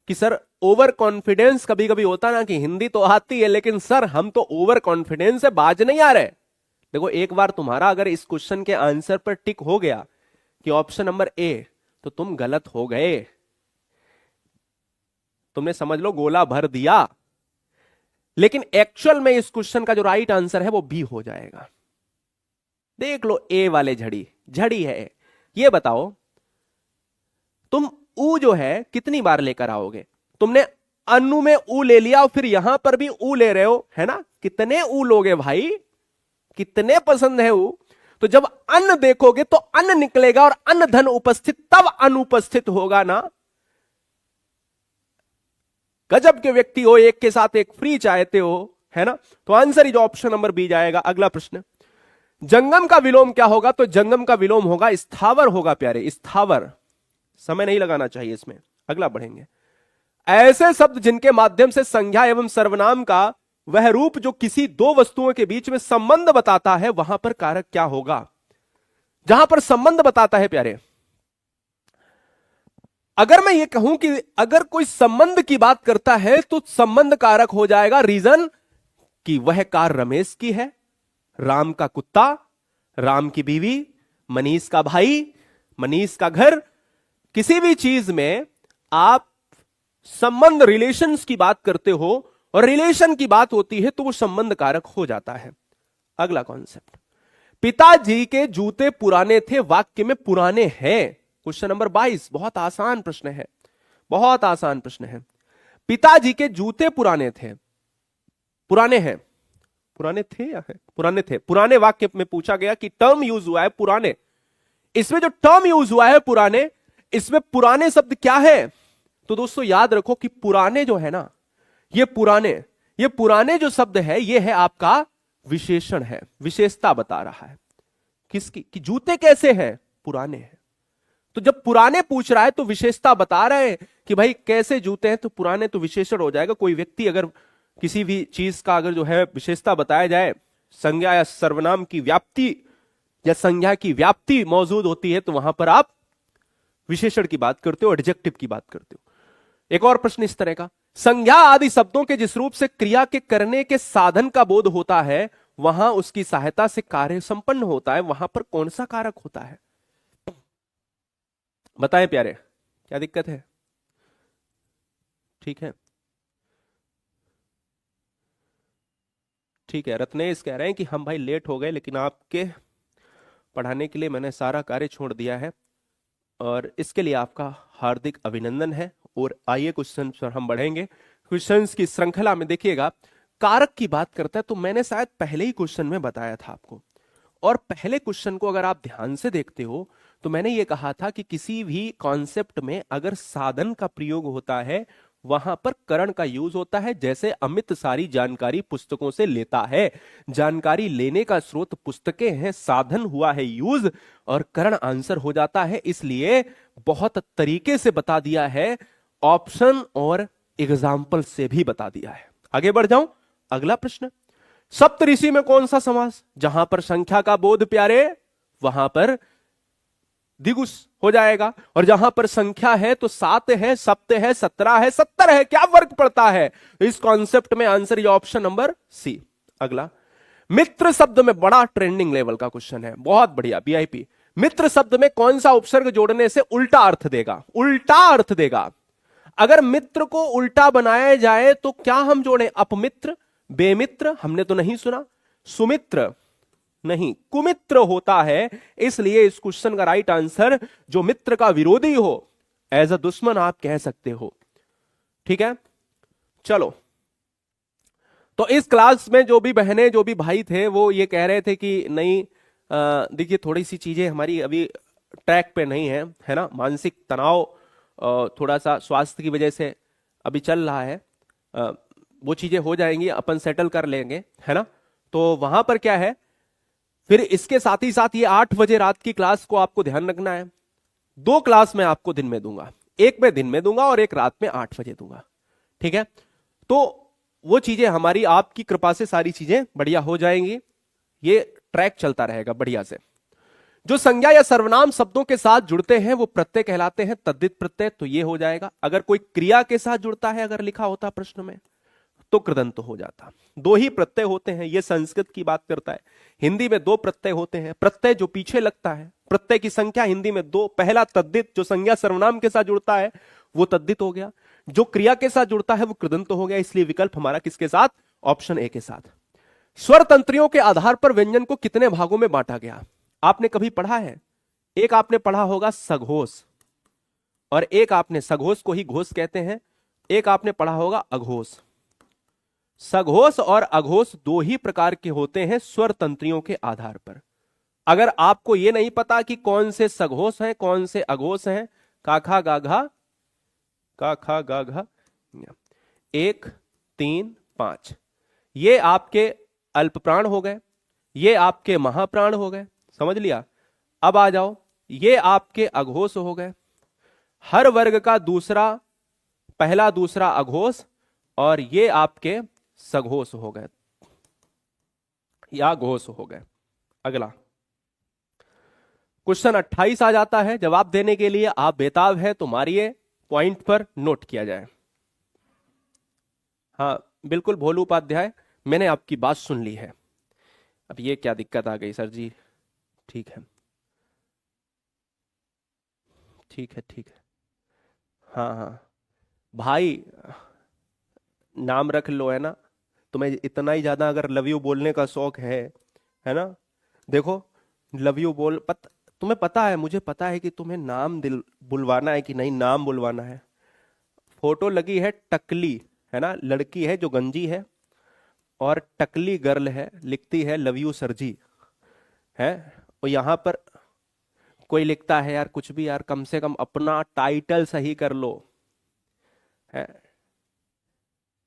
कि सर ओवर कॉन्फिडेंस, कभी कभी होता ना कि हिंदी तो आती है लेकिन सर हम तो ओवर कॉन्फिडेंस से बाज नहीं आ रहे। देखो, एक बार तुम्हारा अगर इस क्वेश्चन के आंसर पर टिक हो गया कि ऑप्शन नंबर ए, तो तुम गलत हो गए। तुमने समझ लो गोला भर दिया, लेकिन एक्चुअल में इस क्वेश्चन का जो राइट आंसर है वो बी हो जाएगा। देख लो ए वाले झड़ी झड़ी है। ये बताओ तुम ऊ जो है कितनी बार लेकर आओगे? तुमने अनु में ऊ ले लिया और फिर यहां पर भी ऊ ले रहे हो, है ना? कितने ऊ लोगे भाई? कितने पसंद है ऊ? तो जब अन्न देखोगे तो अन्न निकलेगा और अन्न धन उपस्थित तब अनुपस्थित होगा ना। गजब के व्यक्ति हो, एक के साथ एक फ्री चाहते हो, है ना? तो answer is option number B जाएगा। अगला प्रश्न, जंगम का विलोम क्या होगा? तो जंगम का विलोम होगा स्थावर होगा प्यारे, स्थावर। समय नहीं लगाना चाहिए इसमें, अगला बढ़ेंगे। ऐसे शब्द जिनके माध्यम से संज्ञा एवं सर्वनाम का वह रूप जो किसी दो वस्तुओं के बीच में संबंध बताता है, वहां पर कारक क्या होगा? जहां पर संबंध बताता है प्यारे, अगर मैं ये कहूं कि अगर कोई संबंध की बात करता है तो संबंध कारक हो जाएगा। रीजन कि वह कार रमेश की है, राम का कुत्ता, राम की बीवी, मनीष का भाई, मनीष का घर। किसी भी चीज में आप संबंध रिलेशंस की बात करते हो और रिलेशन की बात होती है तो वो संबंध कारक हो जाता है। अगला कॉन्सेप्ट, पिताजी के जूते पुराने थे, वाक्य में पुराने हैं। क्वेश्चन नंबर 22, बहुत आसान प्रश्न है, बहुत आसान प्रश्न है। पिताजी के जूते पुराने थे, पुराने हैं, पुराने थे या है? पुराने थे। पुराने वाक्य में पूछा गया कि टर्म यूज हुआ है पुराने, इसमें जो टर्म यूज हुआ है पुराने, इसमें पुराने शब्द क्या है? तो दोस्तों याद रखो कि पुराने जो है ना, ये पुराने जो शब्द है ये है आपका विशेषण है, विशेषता बता रहा है। किसकी? कि जूते कैसे हैं? पुराने हैं। तो जब पुराने पूछ रहा है तो विशेषता बता रहे हैं कि भाई कैसे जूते हैं, तो पुराने तो विशेषण हो जाएगा। कोई व्यक्ति अगर किसी भी चीज का अगर जो है विशेषता बताया जाए, संज्ञा या सर्वनाम की व्याप्ति या संज्ञा की व्याप्ति मौजूद होती है, तो वहां पर आप विशेषण की बात करते हो, एडजेक्टिव की बात करते हो। एक और प्रश्न इस तरह का, संज्ञा आदि शब्दों के जिस रूप से क्रिया के करने के साधन का बोध होता है, वहां उसकी सहायता से कार्य संपन्न होता है, वहां पर कौन सा कारक होता है? बताएं प्यारे, क्या दिक्कत है? ठीक है, ठीक है। रत्नेश कह रहे हैं कि हम भाई लेट हो गए, लेकिन आपके पढ़ाने के लिए मैंने सारा कार्य छोड़ दिया है और इसके लिए आपका हार्दिक अभिनंदन है। और आइए क्वेश्चन पर हम बढ़ेंगे। क्वेश्चंस की श्रृंखला में देखिएगा, कारक की बात करता है तो मैंने शायद पहले ही क्वेश्चन में बताया था आपको, और पहले क्वेश्चन को अगर आप ध्यान से देखते हो तो मैंने ये कहा था कि किसी भी कॉन्सेप्ट में अगर साधन का प्रयोग होता है वहां पर करण का यूज होता है। जैसे अमित सारी जानकारी पुस्तकों से लेता है, जानकारी लेने का स्रोत पुस्तकें हैं, साधन हुआ है यूज और करण आंसर हो जाता है। इसलिए बहुत तरीके से बता दिया है, ऑप्शन और एग्जाम्पल से भी बता दिया है। आगे बढ़ जाऊं, अगला प्रश्न, सप्तऋषि में कौन सा समास? जहां पर संख्या का बोध प्यारे वहां पर द्विगुस हो जाएगा, और जहां पर संख्या है तो 7 है, सप्त है, 17 है, 70 है, क्या फर्क पड़ता है? तो इस कॉन्सेप्ट में आंसर ये ऑप्शन नंबर सी। अगला, मित्र शब्द में बड़ा ट्रेंडिंग लेवल का क्वेश्चन है, बहुत बढ़िया वीआईपी। मित्र शब्द में कौन सा उपसर्ग जोड़ने से उल्टा अर्थ देगा? उल्टा अर्थ देगा। अगर मित्र को उल्टा बनाया जाए तो क्या हम जोड़े? अपमित्र, बेमित्र हमने तो नहीं सुना, सुमित्र नहीं, कुमित्र होता है। इसलिए इस क्वेश्चन का राइट आंसर जो मित्र का विरोधी हो, एज अ दुश्मन आप कह सकते हो। ठीक है, चलो। तो इस क्लास में जो भी बहनें जो भी भाई थे वो ये कह रहे थे कि नहीं, देखिए थोड़ी सी चीजें हमारी अभी ट्रैक पे नहीं है, है ना? मानसिक तनाव थोड़ा सा स्वास्थ्य की वजह से अभी चल रहा है, वो चीजें हो जाएंगी, अपन सेटल कर लेंगे, है ना? तो वहां पर क्या है, फिर इसके साथ ही साथ ये 8 बजे रात की क्लास को आपको ध्यान रखना है। 2 क्लास मैं आपको दिन में दूंगा, एक मैं दिन में दूंगा और एक रात में 8 बजे दूंगा। ठीक है, तो वो चीजें हमारी आपकी कृपा से सारी चीजें बढ़िया हो जाएंगी, ये ट्रैक चलता रहेगा बढ़िया से। जो संज्ञा या सर्वनाम शब्दों के साथ जुड़ते हैं वो प्रत्यय कहलाते हैं, तद्धित प्रत्यय, तो ये हो जाएगा। अगर कोई क्रिया के साथ जुड़ता है, अगर लिखा होता प्रश्न में, तो कृदंत हो जाता। 2 ही प्रत्यय होते हैं, ये संस्कृत की बात करता है। हिंदी में 2 प्रत्यय होते हैं, प्रत्यय जो पीछे लगता है, प्रत्यय की संख्या हिंदी में 2। पहला तद्धित जो संज्ञा सर्वनाम के साथ जुड़ता है वो तद्धित हो गया। जो क्रिया के साथ जुड़ता है वो कृदंत हो गया, इसलिए विकल्प हमारा किसके साथ, ऑप्शन ए के साथ। स्वर तंत्रियों के आधार पर व्यंजन को कितने भागों में बांटा गया, आपने कभी पढ़ा है? एक आपने पढ़ा होगा सघोष, और एक आपने, सघोष को ही घोष कहते हैं, एक आपने पढ़ा होगा अघोष। सघोष और अघोष दो ही प्रकार के होते हैं स्वर तंत्रियों के आधार पर। अगर आपको यह नहीं पता कि कौन से सघोष हैं कौन से अघोष हैं, काखा गाघा, काखा गाघा, 1 3 5, ये आपके अल्प प्राण हो गए, ये आपके महाप्राण हो गए, समझ लिया। अब आ जाओ, ये आपके अघोष हो गए, हर वर्ग का दूसरा, पहला दूसरा अघोष, और ये आपके सघोष हो गए या घोष हो गए। अगला क्वेश्चन 28 आ जाता है। जवाब देने के लिए आप बेताब है तो मारिए, पॉइंट पर नोट किया जाए। हाँ बिल्कुल भोलू उपाध्याय, मैंने आपकी बात सुन ली है। अब ये क्या दिक्कत आ गई सर जी? ठीक है ठीक है ठीक है, हाँ हाँ भाई नाम रख लो, है ना। तुम्हें इतना ही ज्यादा अगर लव यू बोलने का शौक है ना, देखो लव यू बोल, तुम्हें पता है, मुझे पता है कि तुम्हें नाम दिल बुलवाना है कि नहीं, नाम बुलवाना है। फोटो लगी है टकली, है ना, लड़की है जो गंजी है और टकली गर्ल है, लिखती है लव यू सर जी, है। और यहां पर कोई लिखता है यार कुछ भी, यार कम से कम अपना टाइटल सही कर लो, है।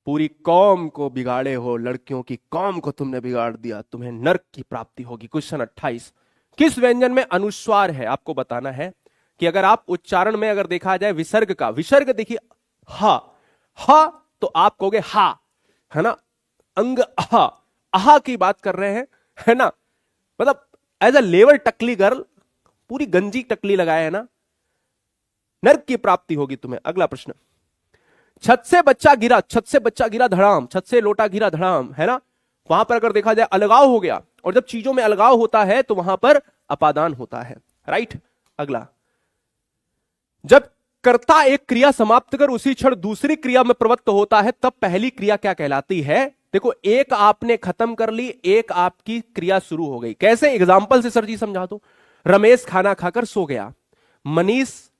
पूरी कौम को बिगाड़े हो, लड़कियों की कौम को तुमने बिगाड़ दिया, तुम्हें नर्क की प्राप्ति होगी। क्वेश्चन 28, किस व्यंजन में अनुस्वार है? आपको बताना है कि अगर आप उच्चारण में अगर देखा जाए विसर्ग का, विसर्ग देखिए हा, हा तो आप कहोगे हा, है ना, अंग हा, आहा की बात कर रहे हैं, है ना, मतलब एज अ लेवल टकली गर्ल, पूरी गंजी टकली लगाए, है ना, नर्क की प्राप्ति होगी तुम्हें। अगला प्रश्न, छत से बच्चा गिरा, छत से बच्चा गिरा धड़ाम, छत से लोटा गिरा धड़ाम, है ना, वहां पर अगर देखा जाए अलगाव हो गया, और जब चीजों में अलगाव होता है तो वहां पर अपादान होता है, राइट। अगला, जब कर्ता एक क्रिया समाप्त कर उसी क्षण दूसरी क्रिया में प्रवृत्त होता है तब पहली क्रिया क्या कहलाती है? देखो एक आपने खत्म कर ली, एक आपकी क्रिया शुरू हो गई। कैसे? एग्जाम्पल से सर जी समझा दो। रमेश खाना खाकर सो गया, मनीष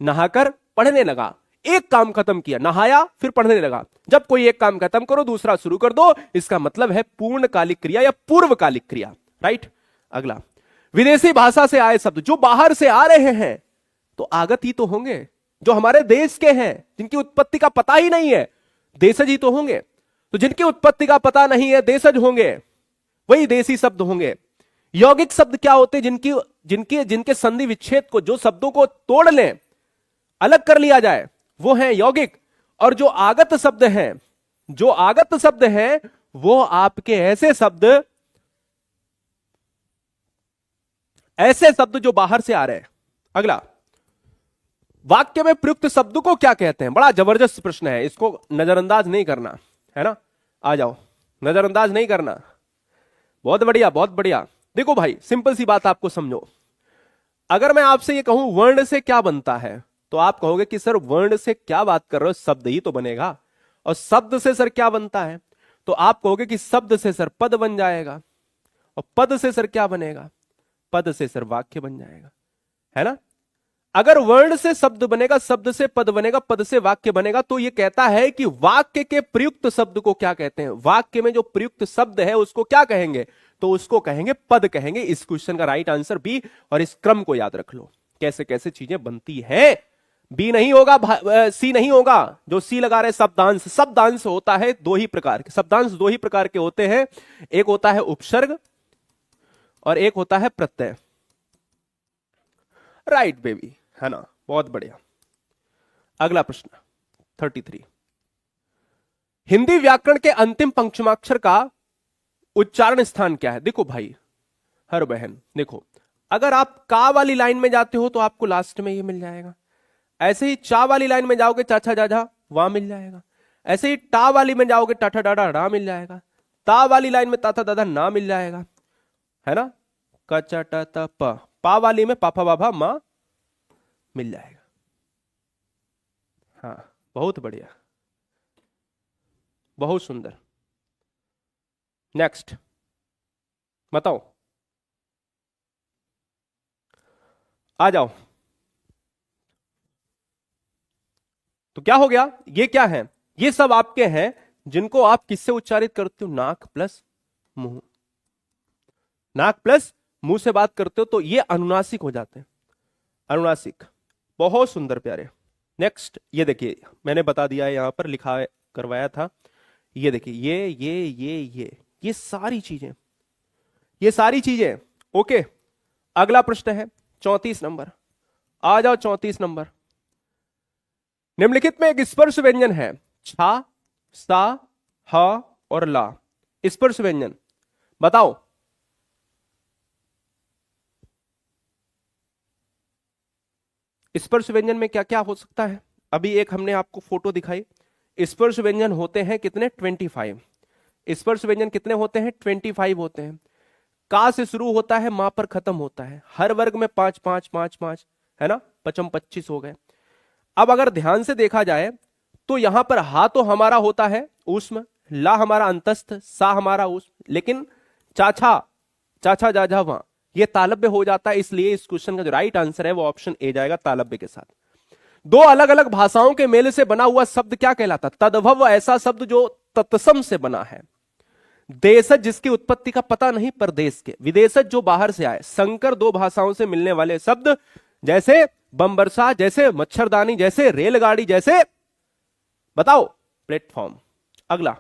नहाकर पढ़ने लगा, एक काम खत्म किया, नहाया फिर पढ़ने लगा। जब कोई एक काम खत्म करो दूसरा शुरू कर दो, इसका मतलब है पूर्णकालिक क्रिया या पूर्वकालिक क्रिया, राइट। अगला, विदेशी भाषा से आए शब्द जो बाहर से आ रहे हैं तो आगत ही तो होंगे, जो हमारे देश के हैं जिनकी उत्पत्ति का पता ही नहीं है देशज ही तो होंगे, तो जिनकी उत्पत्ति का पता नहीं है देशज होंगे, वही देशी शब्द होंगे। यौगिक शब्द क्या होते? जिनकी जिनके जिनके संधि विच्छेद को, जो शब्दों को तोड़ लें, अलग कर लिया जाए, वो है यौगिक। और जो आगत शब्द हैं, जो आगत शब्द हैं वो आपके ऐसे शब्द जो बाहर से आ रहे हैं। अगला, वाक्य में प्रयुक्त शब्द को क्या कहते हैं? बड़ा जबरदस्त प्रश्न है, इसको नजरअंदाज नहीं करना, है ना। आ जाओ, नजरअंदाज नहीं करना, बहुत बढ़िया बहुत बढ़िया। देखो भाई सिंपल सी बात आपको समझो, अगर मैं आपसे ये कहूं वर्ण से क्या बनता है तो आप कहोगे कि सर वर्ण से क्या बात कर रहे हो, शब्द ही तो बनेगा। और शब्द से सर क्या बनता है तो आप कहोगे कि शब्द से सर पद बन जाएगा, और पद से सर क्या बनेगा? पद से सर वाक्य बन जाएगा, है ना। अगर वर्ण से शब्द बनेगा, शब्द से पद बनेगा, पद से वाक्य बनेगा, तो यह कहता है कि वाक्य के प्रयुक्त शब्द को क्या कहते हैं? वाक्य में जो प्रयुक्त शब्द है उसको क्या कहेंगे? तो उसको कहेंगे पद कहेंगे। इस क्वेश्चन का राइट आंसर बी, और इस क्रम को याद रख लो कैसे कैसे चीजें बनती है। बी नहीं होगा, सी नहीं होगा, जो सी लगा रहे शब्दांश। शब्दांश होता है दो ही प्रकार के, शब्दांश दो ही प्रकार के होते हैं, एक होता है उपसर्ग और एक होता है प्रत्यय, राइट बेबी, है ना, बहुत बढ़िया। अगला प्रश्न 33, हिंदी व्याकरण के अंतिम पंचमाक्षर का उच्चारण स्थान क्या है? देखो भाई, हर बहन देखो, अगर आप का वाली लाइन में जाते हो तो आपको लास्ट में ये मिल जाएगा, ऐसे ही चा वाली लाइन में जाओगे चाचा जाजा वहां मिल जाएगा, ऐसे ही टा वाली में जाओगे टाठा डाडा डा मिल जाएगा, ता वाली लाइन में ताता दादा ना मिल जाएगा, है ना, कचा टा ता पा वाली में पापा बाबा मां मिल जाएगा, हाँ, बहुत बढ़िया, बहुत सुंदर। नेक्स्ट बताओ, आ जाओ। तो क्या हो गया, ये क्या है, ये सब आपके हैं जिनको आप किससे उच्चारित करते हो, नाक प्लस मुंह। नाक प्लस मुंह से बात करते हो तो ये अनुनासिक हो जाते हैं, अनुनासिक। बहुत सुंदर प्यारे। नेक्स्ट ये देखिए, मैंने बता दिया है, यहां पर लिखा करवाया था। ये देखिए, ये सारी चीजें, ये सारी चीजें। ओके, अगला प्रश्न है 34 नंबर। आ जाओ 34 नंबर। निम्नलिखित में एक स्पर्श व्यंजन है, छा, सा, ह और ला। स्पर्श व्यंजन बताओ। स्पर्श व्यंजन में क्या क्या हो सकता है, अभी एक हमने आपको फोटो दिखाई। स्पर्श व्यंजन होते हैं कितने, 25। स्पर्श व्यंजन कितने होते हैं, 25 होते हैं। का से शुरू होता है, मां पर खत्म होता है। हर वर्ग में 5 5 5 5 है ना, 25 हो गए। अब अगर ध्यान से देखा जाए तो यहां पर हा तो हमारा होता है ऊष्म, ला हमारा अंतस्थ, सा हमारा ऊष्म, लेकिन चाछा, चाछा जाझा वहां ये तालब्य हो जाता है। इसलिए इस क्वेश्चन का जो राइट आंसर है वो ऑप्शन ए जाएगा, तालब्य के साथ। दो अलग अलग भाषाओं के मेल से बना हुआ शब्द क्या कहलाता, तद्भव, ऐसा शब्द जो तत्सम से बना है। देशज जिसकी उत्पत्ति का पता नहीं, परदेश के। विदेशज जो बाहर से आए। संकर दो भाषाओं से मिलने वाले शब्द, जैसे बमबरसा, जैसे मच्छरदानी, जैसे रेलगाड़ी, जैसे बताओ प्लेटफॉर्म। अगला,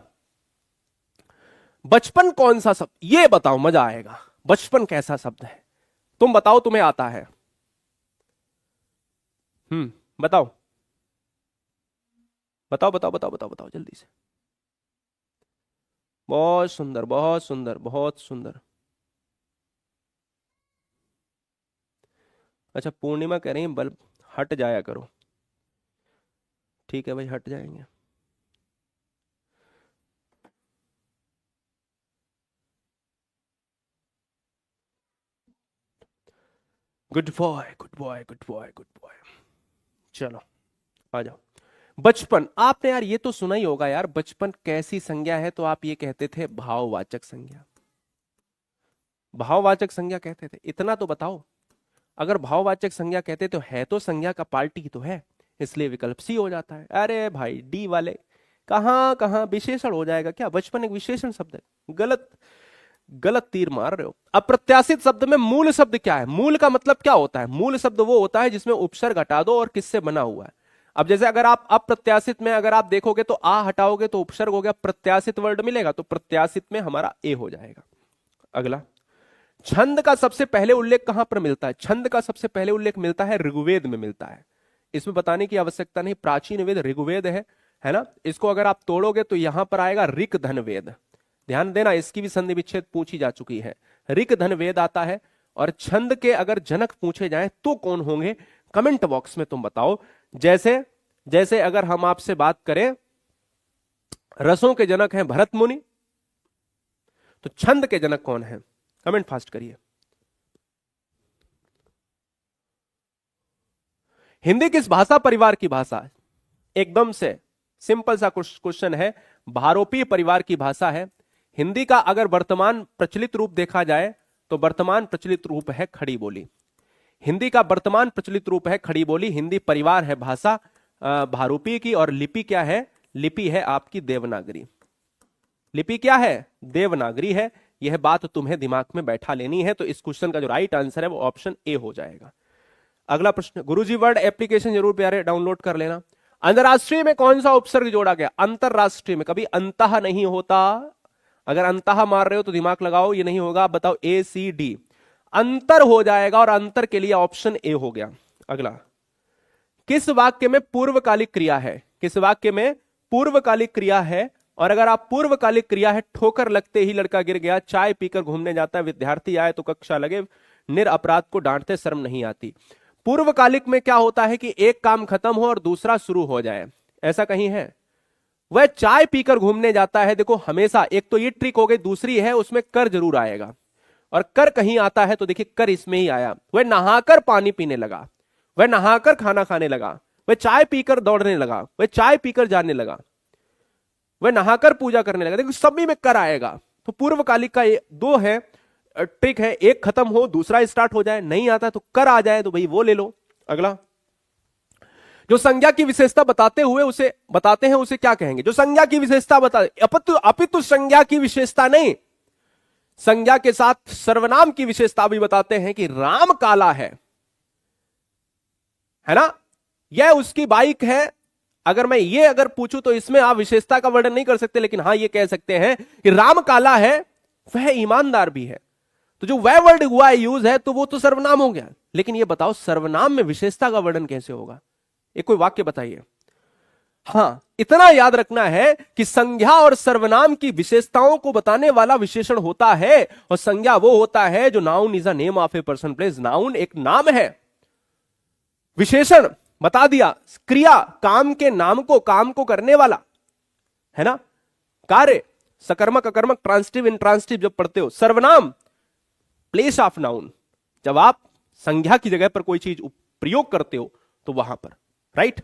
बचपन कौन सा शब्द, ये बताओ, मजा आएगा। बचपन कैसा शब्द है, तुम बताओ, तुम्हें आता है। बताओ बताओ बताओ बताओ बताओ बताओ जल्दी से। बहुत सुंदर, बहुत सुंदर, बहुत सुंदर। अच्छा, पूर्णिमा कह रही है बल्ब हट जाया करो। ठीक है भाई, हट जाएंगे। Good boy, good boy, good boy, good boy. चलो आ जाओ। बचपन, आपने यार ये तो सुना ही होगा यार, बचपन कैसी संज्ञा है, तो आप ये कहते थे भाववाचक संज्ञा। भाववाचक संज्ञा कहते थे, इतना तो बताओ। अगर भाववाचक संज्ञा कहते तो है तो संज्ञा का पार्टी ही तो है, इसलिए विकल्प सी हो जाता है। अरे भाई डी वाले, कहां कहां विशेषण हो जाएगा क्या, बचपन एक विशेषण शब्द है। गलत, गलत तीर मार रहे हो। अप्रत्याशित शब्द में मूल शब्द क्या है, मूल का मतलब क्या होता है, मूल शब्द वो होता है जिसमें उपसर्ग हटा दो और किससे बना हुआ है। अब जैसे अगर आप अप्रत्याशित में अगर आप देखोगे तो आ हटाओगे तो उपसर्ग हो गया, प्रत्याशित वर्ड मिलेगा तो प्रत्याशित में हमारा ए हो जाएगा। अगला, छंद का सबसे पहले उल्लेख कहां पर मिलता है, छंद का सबसे पहले उल्लेख मिलता है ऋग्वेद में मिलता है। इसमें बताने की आवश्यकता नहीं, प्राचीन वेद ऋग्वेद है ना। इसको अगर आप तोड़ोगे तो यहां पर आएगा ऋक धन वेद। ध्यान देना, इसकी भी संधि विच्छेद पूछी जा चुकी है। ऋक धन वेद आता है। और छंद के अगर जनक पूछे जाएं तो कौन होंगे, कमेंट बॉक्स में तुम बताओ। जैसे जैसे अगर हम आपसे बात करें, रसों के जनक हैं भरत मुनि, तो छंद के जनक कौन है, कमेंट फास्ट करिए। हिंदी किस भाषा परिवार की भाषा, एकदम से सिंपल सा क्वेश्चन है, भारोपीय परिवार की भाषा है। हिंदी का अगर वर्तमान प्रचलित रूप देखा जाए तो वर्तमान प्रचलित रूप है खड़ी बोली। हिंदी का वर्तमान प्रचलित रूप है खड़ी बोली। हिंदी परिवार है भाषा भारोपीय की, और लिपि क्या है, लिपि है आपकी देवनागरी। लिपि क्या है, देवनागरी है। यह बात तुम्हें दिमाग में बैठा लेनी है। तो इस क्वेश्चन का जो राइट आंसर है वो ऑप्शन ए हो जाएगा। अगला प्रश्न, गुरुजी वर्ड एप्लीकेशन जरूर प्यारे डाउनलोड कर लेना। अंतरराष्ट्रीय में कौन सा उपसर्ग जोड़ा गया, अंतरराष्ट्रीय में कभी अंतः नहीं होता। अगर अंतः मार रहे हो तो दिमाग लगाओ, ये नहीं होगा। बताओ ए सी डी, अंतर हो जाएगा, और अंतर के लिए ऑप्शन ए हो गया। अगला, किस वाक्य में पूर्वकालिक क्रिया है, किस वाक्य में पूर्वकालिक क्रिया है। और अगर आप पूर्वकालिक क्रिया है, ठोकर लगते ही लड़का गिर गया, चाय पीकर घूमने जाता है, विद्यार्थी आए तो कक्षा लगे, निरअपराध को डांटते शर्म नहीं आती। पूर्वकालिक में क्या होता है कि एक काम खत्म हो और दूसरा शुरू हो जाए, ऐसा कहीं है। वह चाय पीकर घूमने जाता है, देखो हमेशा, एक तो ये ट्रिक हो गई, दूसरी है उसमें कर जरूर आएगा। और कर कहीं आता है तो देखिए कर इसमें ही आया। वह नहाकर पानी पीने लगा, वह नहाकर खाना खाने लगा, वह चाय पीकर दौड़ने लगा, वह चाय पीकर जाने लगा, वह नहाकर पूजा करने लगा। देखो सभी में कर आएगा। तो पूर्वकालिक का दो है ट्रिक है, एक खत्म हो दूसरा स्टार्ट हो जाए, नहीं आता तो कर आ जाए तो भाई वो ले लो। अगला, जो संज्ञा की विशेषता बताते हुए उसे बताते हैं उसे क्या कहेंगे? जो संज्ञा की विशेषता बताते, अपितु संज्ञा की विशेषता नहीं, संज्ञा के साथ सर्वनाम की विशेषता भी बताते हैं कि राम काला है ना, यह उसकी बाइक है। अगर मैं ये अगर पूछूं तो इसमें आप विशेषता का वर्णन नहीं कर सकते, लेकिन हां ये कह सकते हैं कि राम काला है, वह ईमानदार भी है। तो जो वह वर्ड हुआ यूज है तो वो तो सर्वनाम हो गया, लेकिन ये बताओ सर्वनाम में विशेषता का वर्णन कैसे होगा? एक कोई वाक्य बताइए। हां, इतना याद रखना है कि संज्ञा और सर्वनाम की विशेषताओं को बताने वाला विशेषण होता है, और संज्ञा वो होता है जो noun is a name of a person place. Noun एक नाम है, विशेषण बता दिया, क्रिया काम के नाम को, काम को करने वाला है ना, कार्य सकर्मक अकर्मक ट्रांसिटिव इंट्रांसिटिव जब पढ़ते हो। सर्वनाम प्लेस ऑफ नाउन, जब आप संज्ञा की जगह पर कोई चीज प्रयोग करते हो तो वहां पर। राइट,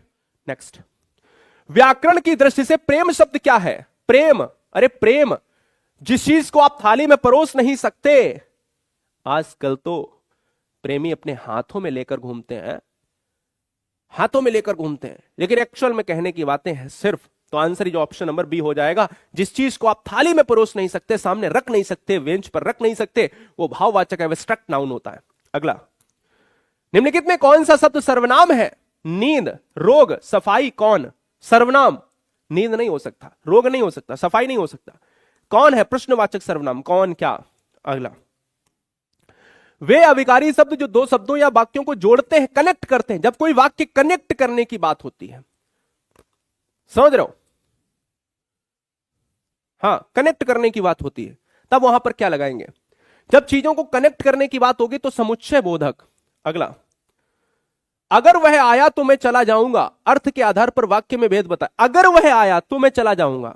नेक्स्ट, व्याकरण की दृष्टि से प्रेम शब्द क्या है? प्रेम, अरे प्रेम जिस चीज को आप थाली में परोस नहीं सकते, आजकल तो प्रेमी अपने हाथों में लेकर घूमते हैं, हाथों में लेकर घूमते हैं, लेकिन एक्चुअल में कहने की बातें हैं सिर्फ। तो आंसर जो ऑप्शन नंबर बी हो जाएगा। जिस चीज को आप थाली में परोस नहीं सकते, सामने रख नहीं सकते, बेंच पर रख नहीं सकते, वो भाववाचक एब्स्ट्रैक्ट नाउन होता है। अगला, निम्नलिखित में कौन सा शब्द सर्वनाम है? नींद, रोग, सफाई। कौन? सर्वनाम। नींद नहीं हो सकता, रोग नहीं हो सकता, सफाई नहीं हो सकता। कौन है प्रश्नवाचक सर्वनाम? कौन, क्या? अगला, वे अविकारी शब्द जो दो शब्दों या वाक्यों को जोड़ते हैं, कनेक्ट करते हैं। जब कोई वाक्य कनेक्ट करने की बात होती है, समझ रहे हो? हां, कनेक्ट करने की बात होती है, तब वहां पर क्या लगाएंगे? जब चीजों को कनेक्ट करने की बात होगी तो समुच्चय बोधक। अगला, अगर वह आया तो मैं चला जाऊंगा, अर्थ के आधार पर वाक्य में भेद बताए। अगर वह आया तो मैं चला जाऊंगा,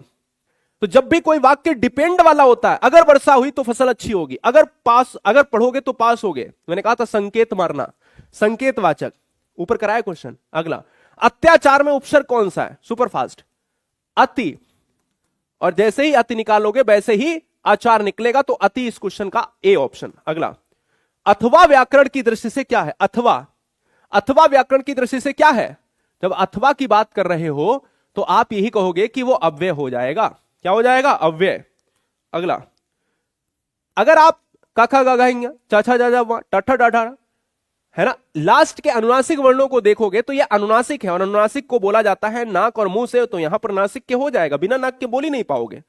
तो जब भी कोई वाक्य डिपेंड वाला होता है, अगर वर्षा हुई तो फसल अच्छी होगी, अगर पढ़ोगे तो पास होगे। मैंने कहा था संकेत मारना, संकेतवाचक। ऊपर कराया क्वेश्चन। अगला, अत्याचार में उपसर्ग कौन सा है? सुपरफास्ट, अति। और जैसे ही अति निकालोगे वैसे ही आचार निकलेगा, तो अति इस क्वेश्चन का ए ऑप्शन। अगला, अथवा व्याकरण की दृष्टि से क्या है? अथवा, अथवा व्याकरण की दृष्टि से क्या है? जब अथवा की बात कर रहे हो तो आप यही कहोगे कि वो अव्यय हो जाएगा। क्या हो जाएगा? अव्यय। अगला, अगर आप काखा गागा चाचा जाजा टठा डाठा है ना, लास्ट के अनुनासिक वर्णों को देखोगे तो ये अनुनासिक है, और अनुनासिक को बोला जाता है नाक और मुंह से, तो यहां पर नासिक के हो जाएगा, बिना नाक के बोल ही नहीं पाओगे।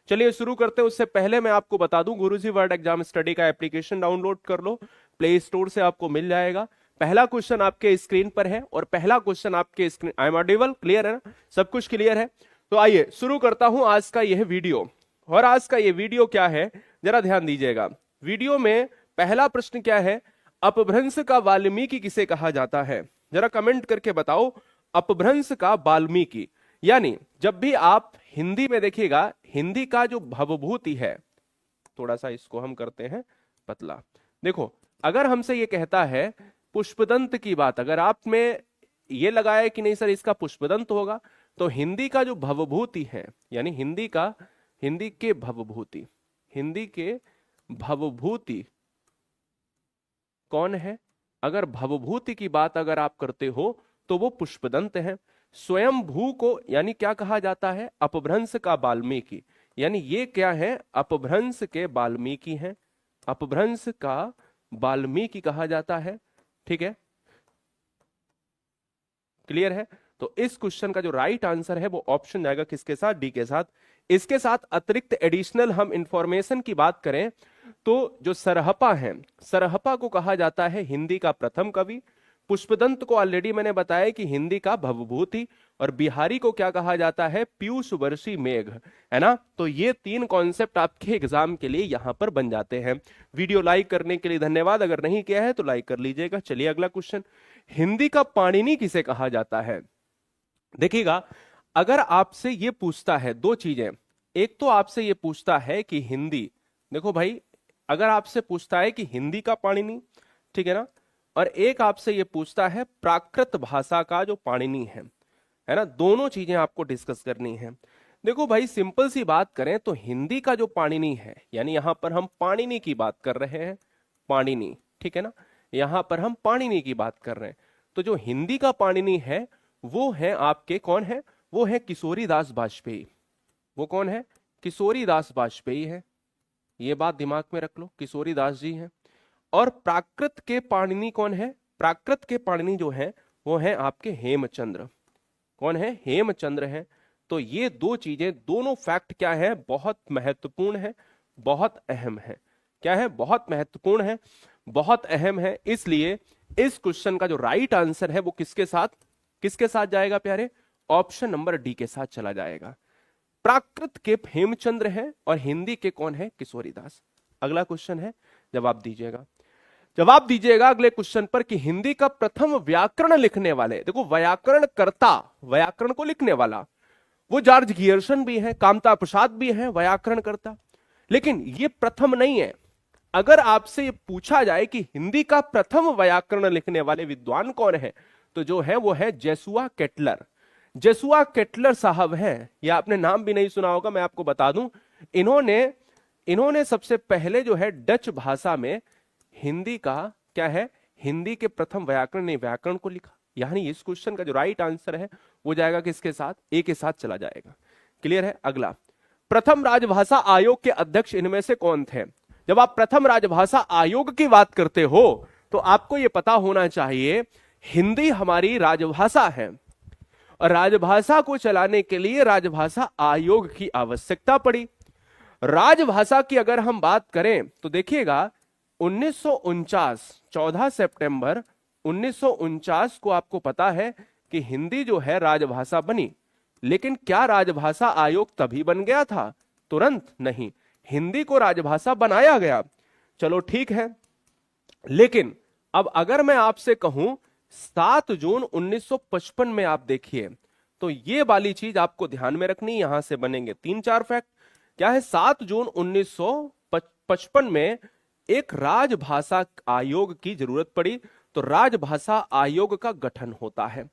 चलिए शुरू करते हैं। उससे पहले मैं आपको बता दूं, गुरुजी वर्ड एग्जाम स्टडी का एप्लीकेशन डाउनलोड कर लो, प्ले स्टोर से आपको मिल जाएगा। पहला क्वेश्चन आपके स्क्रीन पर है, और पहला क्वेश्चन आपके screen, I am audible? Clear है ना? सब कुछ क्लियर है? तो आइए शुरू करता हूं आज का यह वीडियो। और आज का यह वीडियो क्या है, जरा ध्यान दीजिएगा। वीडियो में पहला प्रश्न क्या है? अपभ्रंश का वाल्मीकि किसे कहा जाता है? जरा कमेंट करके बताओ, अपभ्रंश का वाल्मीकि। यानी जब भी आप हिंदी में देखिएगा, हिंदी का जो भवभूति है, थोड़ा सा इसको हम करते हैं पतला। देखो, अगर हमसे ये कहता है पुष्पदंत की बात, अगर आप में ये लगाया कि नहीं सर इसका पुष्पदंत होगा, तो हिंदी का जो भवभूति है, यानी हिंदी के भवभूति कौन है? अगर भवभूति की बात अगर आप करते हो तो वो पुष्पदंत है। स्वयं भू को यानी क्या कहा जाता है? अपभ्रंश का वाल्मीकि। यानी ये क्या है? अपभ्रंश के वाल्मीकि हैं, अपभ्रंश का वाल्मीकि कहा जाता है। ठीक है, क्लियर है? तो इस क्वेश्चन का जो राइट आंसर है वो ऑप्शन जाएगा किसके साथ? डी के साथ। इसके साथ अतिरिक्त एडिशनल हम इंफॉर्मेशन की बात करें तो जो सरहपा है, सरहपा को कहा जाता है हिंदी का प्रथम कवि। पुष्पदंत को ऑलरेडी मैंने बताया कि हिंदी का भवभूति, और बिहारी को क्या कहा जाता है? पीयूष वर्षी मेघ, है ना? तो ये तीन कॉन्सेप्ट आपके एग्जाम के लिए यहां पर बन जाते हैं। वीडियो लाइक करने के लिए धन्यवाद, अगर नहीं किया है तो लाइक कर लीजिएगा। चलिए अगला क्वेश्चन, हिंदी का पाणिनि किसे कहा जाता है? देखिएगा, अगर आपसे ये पूछता है दो चीजें, एक तो आपसे ये पूछता है कि हिंदी, देखो भाई, अगर आपसे पूछता है कि हिंदी का पाणिनि, ठीक है ना, और एक आपसे ये पूछता है प्राकृत भाषा का जो पाणिनि है ना, दोनों चीजें आपको डिस्कस करनी है। देखो भाई, सिंपल सी बात करें तो हिंदी का जो पाणिनि है, यानी यहां पर हम पाणिनि की बात कर रहे हैं, पाणिनि, ठीक है ना, यहां पर हम पाणिनि की बात कर रहे हैं। तो जो हिंदी का पाणिनि है वो है आपके, कौन है, वो है किशोरीदास बाजपेयी। वो कौन है, किशोरीदास बाजपेयी है, ये बात दिमाग में रख लो, किशोरीदास जी हैं। और प्राकृत के पाणिनि कौन है, प्राकृत के पाणिनि जो है वो है आपके हेमचंद्र। कौन है, हेमचंद्र है। तो ये दो चीजें, दोनों फैक्ट क्या है, बहुत महत्वपूर्ण है, बहुत अहम है। क्या है, बहुत महत्वपूर्ण है, बहुत अहम है। इसलिए इस क्वेश्चन का जो राइट आंसर है वो किसके साथ जाएगा प्यारे, ऑप्शन नंबर डी के साथ चला जाएगा। प्राकृत के हेमचंद्र है और हिंदी के कौन है, किशोरीदास। अगला क्वेश्चन है, जवाब दीजिएगा अगले क्वेश्चन पर कि हिंदी का प्रथम व्याकरण लिखने वाले, देखो व्याकरण कर्ता, व्याकरण को लिखने वाला, वो जॉर्ज गियर्सन भी है, कामता प्रसाद भी है व्याकरण कर्ता, लेकिन ये प्रथम नहीं है। अगर आपसे ये पूछा जाए कि हिंदी का प्रथम व्याकरण लिखने वाले विद्वान कौन है, तो जो है वो है जेसुआ केटलर। जेसुआ केटलर साहब हैं, या आपने नाम भी नहीं सुना होगा, मैं आपको बता दूं, इन्होंने सबसे पहले जो है डच भाषा में हिंदी का, क्या है, हिंदी के प्रथम व्याकरण को लिखा। यानी इस क्वेश्चन का जो राइट आंसर है वो जाएगा किसके साथ, ए के साथ चला जाएगा। क्लियर है। अगला, प्रथम राजभाषा आयोग के अध्यक्ष इनमें से कौन थे। जब आप प्रथम राजभाषा आयोग की बात करते हो तो आपको यह पता होना चाहिए हिंदी हमारी राजभाषा है और राजभाषा को चलाने के लिए राजभाषा आयोग की आवश्यकता पड़ी। राजभाषा की अगर हम बात करें तो देखिएगा 1949, 14 सितंबर 1949 को आपको पता है कि हिंदी जो है राजभाषा बनी। लेकिन क्या राजभाषा आयोग तभी बन गया था, तुरंत नहीं, हिंदी को राजभाषा बनाया गया। चलो ठीक है, लेकिन अब अगर मैं आपसे कहूं 7 जून 1955 में, आप देखिए तो ये वाली चीज आपको ध्यान में रखनी, यहां से बनेंगे 3-4 फैक्ट। क्या है, 7 जून 1955 में एक राजभाषा आयोग की जरूरत पड़ी, तो राजभाषा आयोग का गठन होता है।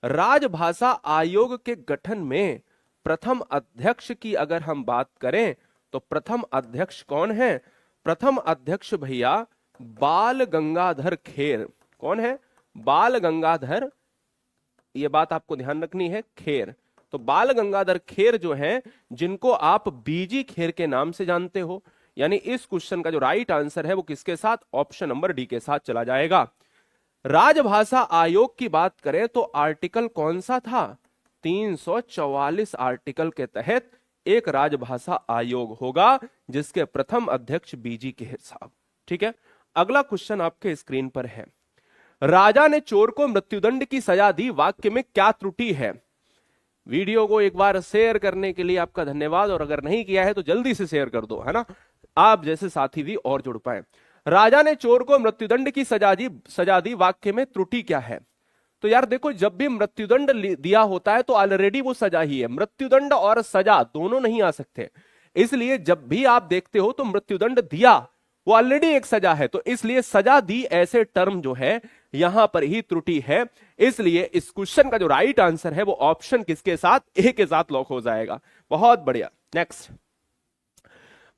राजभाषा आयोग के गठन में प्रथम अध्यक्ष की अगर हम बात करें तो प्रथम अध्यक्ष कौन है, प्रथम अध्यक्ष भैया बाल गंगाधर खेर। कौन है, बाल गंगाधर, ये बात आपको ध्यान रखनी है, खेर। तो बाल गंगाधर खेर जो हैं, जिनको आप बीजी खेर के नाम से जानते हो, यानी इस क्वेश्चन का जो राइट आंसर है वो किसके साथ, ऑप्शन नंबर डी के साथ चला जाएगा। राजभाषा आयोग की बात करें तो आर्टिकल कौन सा था, 344 आर्टिकल के तहत एक राजभाषा आयोग होगा जिसके प्रथम अध्यक्ष बीजी खेर साहब। ठीक है। अगला क्वेश्चन आपके स्क्रीन पर है, राजा ने चोर को मृत्युदंड की सजा दी, वाक्य में क्या त्रुटि है। वीडियो को एक बार शेयर करने के लिए आपका धन्यवाद, और अगर नहीं किया है तो जल्दी से शेयर कर दो, है ना, आप जैसे साथी भी और जुड़ पाए। राजा ने चोर को मृत्युदंड की सजा दी, वाक्य में त्रुटि क्या है। तो यार देखो, जब भी मृत्युदंड दिया होता है तो ऑलरेडी वो सजा ही है, मृत्युदंड और सजा दोनों नहीं आ सकते। इसलिए जब भी आप देखते हो तो मृत्युदंड दिया वो ऑलरेडी एक सजा है, तो इसलिए सजा दी ऐसे टर्म जो है यहां पर ही त्रुटि है। इसलिए इस क्वेश्चन का जो राइट आंसर है वो ऑप्शन किसके साथ, ए के साथ लॉक हो जाएगा। बहुत बढ़िया। नेक्स्ट,